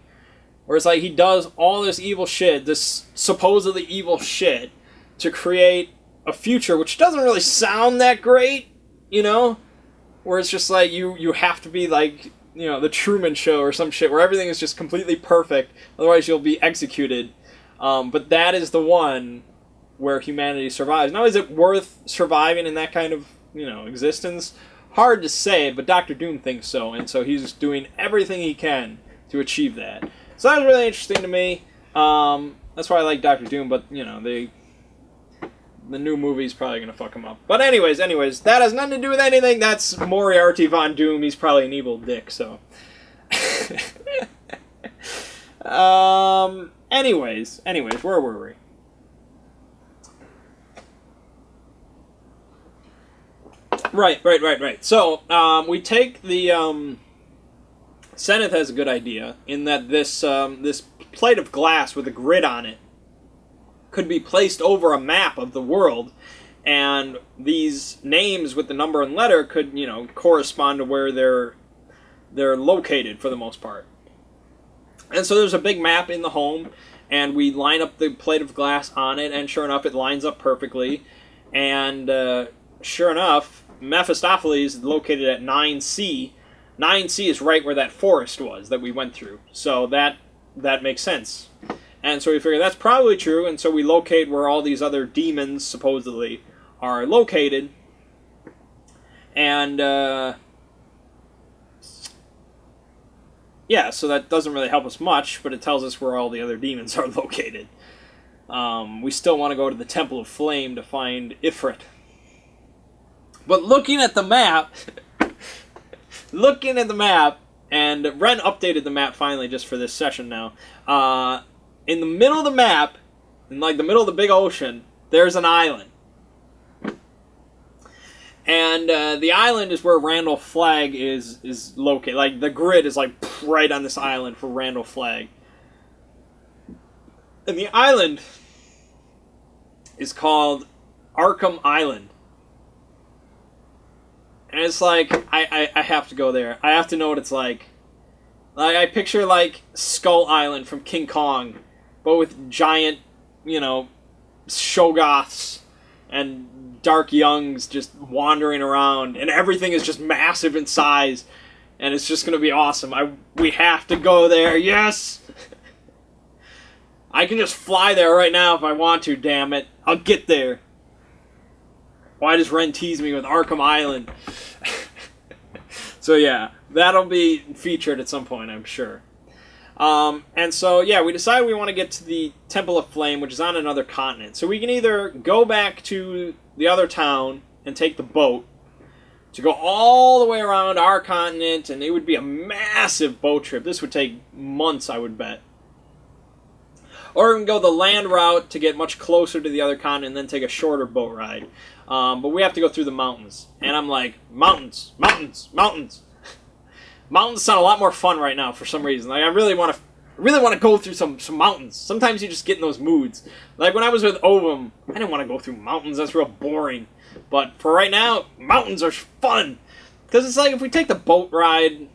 Speaker 1: Where it's like he does all this evil shit, this supposedly evil shit, to create a future which doesn't really sound that great, you know? Where it's just like you have to be like, you know, the Truman Show or some shit where everything is just completely perfect, otherwise you'll be executed. But that is the one where humanity survives. Now, is it worth surviving in that kind of, you know, existence? Hard to say, but Doctor Doom thinks so, and so he's doing everything he can to achieve that. So that was really interesting to me. That's why I like Doctor Doom, but, you know, the new movie's probably going to fuck him up. But anyways, that has nothing to do with anything. That's Moriarty Von Doom. He's probably an evil dick, so. Anyways, where were we? Right. So, we take the, Seneth has a good idea in that this plate of glass with a grid on it could be placed over a map of the world, and these names with the number and letter could, you know, correspond to where they're located for the most part. And so there's a big map in the home, and we line up the plate of glass on it, and sure enough, it lines up perfectly. And sure enough, Mephistopheles is located at 9C. 9C is right where that forest was that we went through. So that makes sense. And so we figure that's probably true, and so we locate where all these other demons, supposedly, are located. And, yeah, so that doesn't really help us much, but it tells us where all the other demons are located. We still want to go to the Temple of Flame to find Ifrit. But looking at the map, and Ren updated the map finally just for this session now. In the middle of the map, in like the middle of the big ocean, there's an island. And the island is where Randall Flagg is located. Like, the grid is like right on this island for Randall Flagg. And the island is called Arkham Island. And it's like, I have to go there. I have to know what it's like. Like, I picture, like, Skull Island from King Kong, but with giant, you know, Shoggoths and Dark Youngs just wandering around, and everything is just massive in size, and it's just going to be awesome. We have to go there, yes! I can just fly there right now if I want to, damn it. I'll get there. Why does Ren tease me with Arkham Island? So yeah, that'll be featured at some point, I'm sure. And so, yeah, we decided we want to get to the Temple of Flame, which is on another continent. So we can either go back to the other town and take the boat to go all the way around our continent, and it would be a massive boat trip. This would take months, I would bet. Or we can go the land route to get much closer to the other continent and then take a shorter boat ride. But we have to go through the mountains. And I'm like, mountains, mountains, mountains. Mountains sound a lot more fun right now for some reason. Like I really want to go through some mountains. Sometimes you just get in those moods. Like when I was with Ovum, I didn't want to go through mountains. That's real boring. But for right now, mountains are fun. Because it's like if we take the boat ride,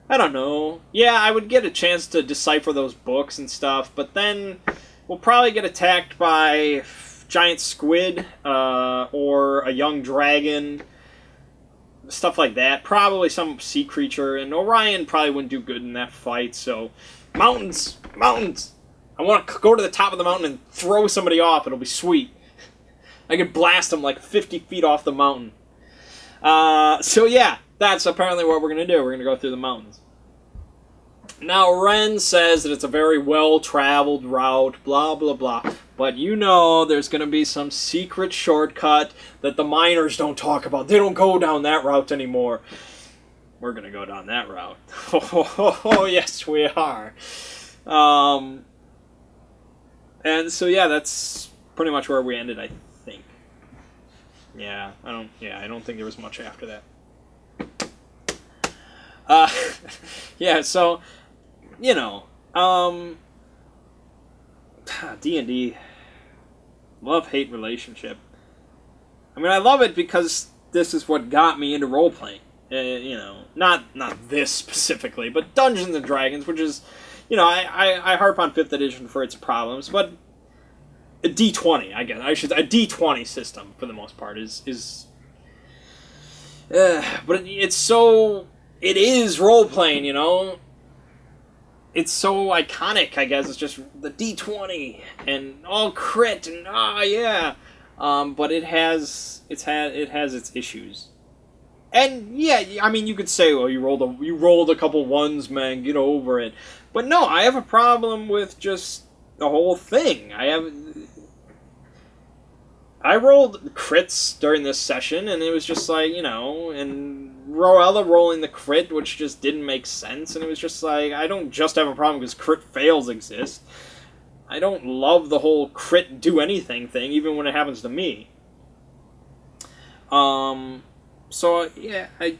Speaker 1: I don't know. Yeah, I would get a chance to decipher those books and stuff. But then we'll probably get attacked by giant squid or a young dragon. Stuff like that. Probably some sea creature. And Orion probably wouldn't do good in that fight. So, mountains. Mountains. I want to go to the top of the mountain and throw somebody off. It'll be sweet. I could blast them like 50 feet off the mountain. So yeah, that's apparently what we're going to do. We're going to go through the mountains. Now, Ren says that it's a very well-traveled route, blah, blah, blah. But you know there's going to be some secret shortcut that the miners don't talk about. They don't go down that route anymore. We're going to go down that route. Oh, yes, we are. And so, yeah, that's pretty much where we ended, I think. Yeah, I don't think there was much after that. Yeah, so, you know, D&D, love-hate relationship. I mean, I love it because this is what got me into role-playing. You know, not this specifically, but Dungeons and Dragons, which is, you know, I harp on 5th edition for its problems, but a D20, I guess. A D20 system, for the most part, is but it's so... It is role-playing, you know? It's so iconic, I guess. It's just the D20 and all crit and yeah. But it has its issues. And yeah, I mean, you could say, well, you rolled a couple ones, man, get over it. But no, I have a problem with just the whole thing. I rolled crits during this session, and it was just like, you know, and Roella rolling the crit, which just didn't make sense, and it was just like, I don't just have a problem because crit fails exist. I don't love the whole crit do anything thing, even when it happens to me. So, yeah, I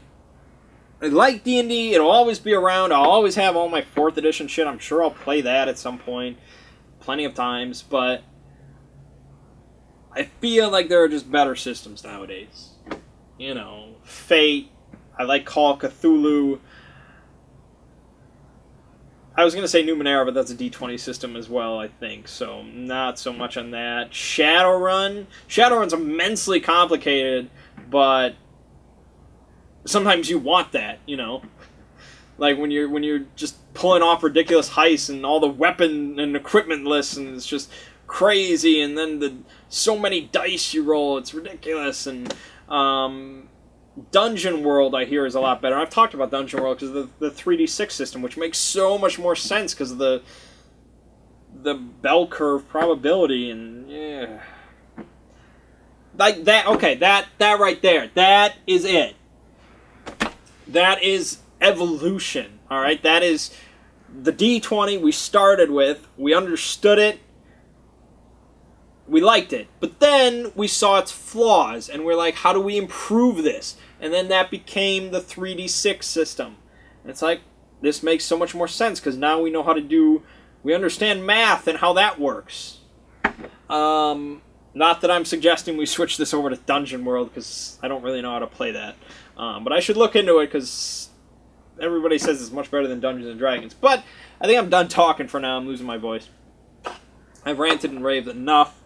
Speaker 1: like D&D, it'll always be around, I'll always have all my 4th edition shit, I'm sure I'll play that at some point, plenty of times, but I feel like there are just better systems nowadays. You know, Fate. I like Call of Cthulhu. I was going to say Numenera, but that's a D20 system as well, I think. So, not so much on that. Shadowrun. Shadowrun's immensely complicated, but sometimes you want that, you know? Like when you're just pulling off ridiculous heists and all the weapon and equipment lists, and it's just crazy, and then so many dice you roll, it's ridiculous. And Dungeon World, I hear, is a lot better. I've talked about Dungeon World because of the 3d6 system, which makes so much more sense because of the bell curve probability, and yeah, like that. Okay, that right there, that is it. That is evolution. All right, that is the D20 we started with. We understood it. We liked it. But then we saw its flaws, and we're like, how do we improve this? And then that became the 3d6 system. And it's like, this makes so much more sense, because now we know how to do... We understand math and how that works. Not that I'm suggesting we switch this over to Dungeon World, because I don't really know how to play that. But I should look into it, because everybody says it's much better than Dungeons and Dragons. But I think I'm done talking for now. I'm losing my voice. I've ranted and raved enough.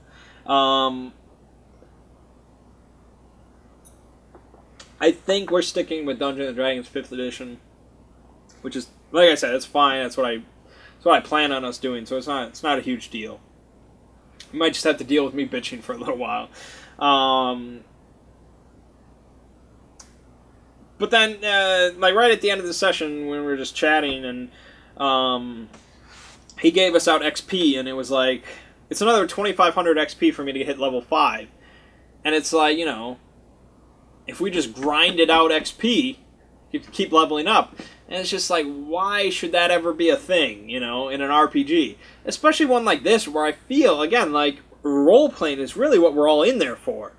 Speaker 1: I think we're sticking with Dungeons & Dragons 5th edition, which is, like I said, it's fine. That's what I plan on us doing. So it's not a huge deal. You might just have to deal with me bitching for a little while. But then, like right at the end of the session, when we were just chatting, and he gave us out XP, and it was like, it's another 2,500 XP for me to hit level 5. And it's like, you know, if we just grinded out XP, keep leveling up. And it's just like, why should that ever be a thing, in an RPG? Especially one like this where I feel, again, like role-playing is really what we're all in there for.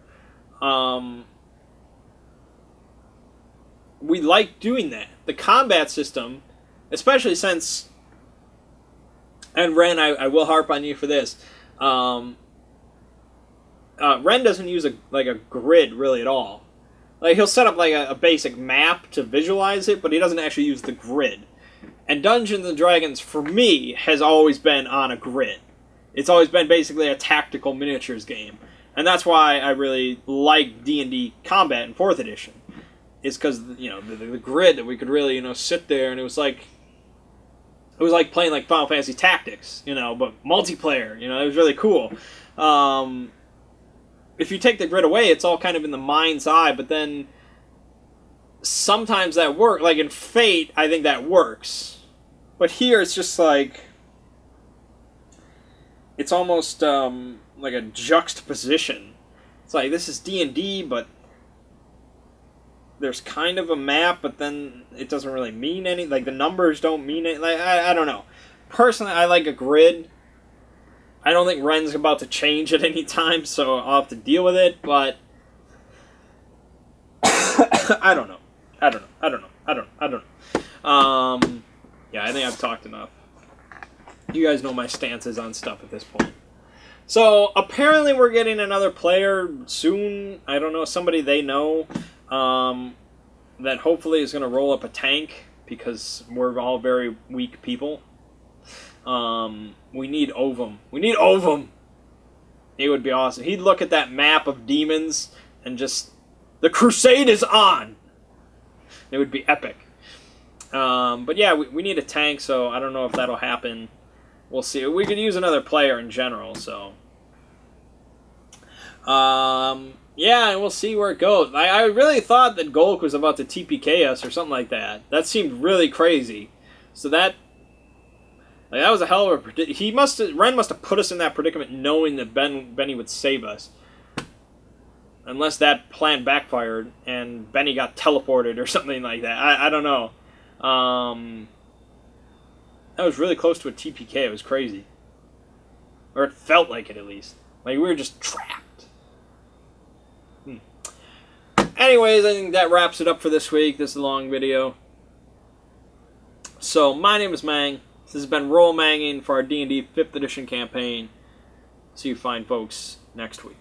Speaker 1: We like doing that. The combat system, especially since, and Ren, I will harp on you for this, Ren doesn't use a grid really at all. Like, he'll set up like a basic map to visualize it, but he doesn't actually use the grid. And Dungeons and Dragons, for me, has always been on a grid. It's always been basically a tactical miniatures game. And that's why I really like D&D Combat in 4th edition. It's because, the grid that we could really, sit there, and it was like playing like Final Fantasy Tactics, but multiplayer, it was really cool. If you take the grid away, it's all kind of in the mind's eye, but then sometimes that works. Like in Fate, I think that works. But here, it's just like, it's almost like a juxtaposition. It's like, this is D&D, but there's kind of a map, but then it doesn't really mean anything. Like, the numbers don't mean it. Like, I don't know. Personally, I like a grid. I don't think Ren's about to change at any time, so I'll have to deal with it, but I don't know. Yeah, I think I've talked enough. You guys know my stances on stuff at this point. So, apparently we're getting another player soon. I don't know, somebody they know that hopefully is going to roll up a tank, because we're all very weak people. We need Ovum. He would be awesome. He'd look at that map of demons and just, the crusade is on! It would be epic. But yeah, we need a tank, so I don't know if that'll happen. We'll see. We could use another player in general, so. Yeah, and we'll see where it goes. I really thought that Golk was about to TPK us or something like that. That seemed really crazy. So that was a hell of a Ren must have put us in that predicament knowing that Benny would save us. Unless that plan backfired and Benny got teleported or something like that. I don't know. That was really close to a TPK. It was crazy. Or it felt like it, at least. Like, we were just trapped. Anyways, I think that wraps it up for this week. This is a long video. So, my name is Mang. This has been Roll Mangging for our D&D 5th edition campaign. See you fine folks next week.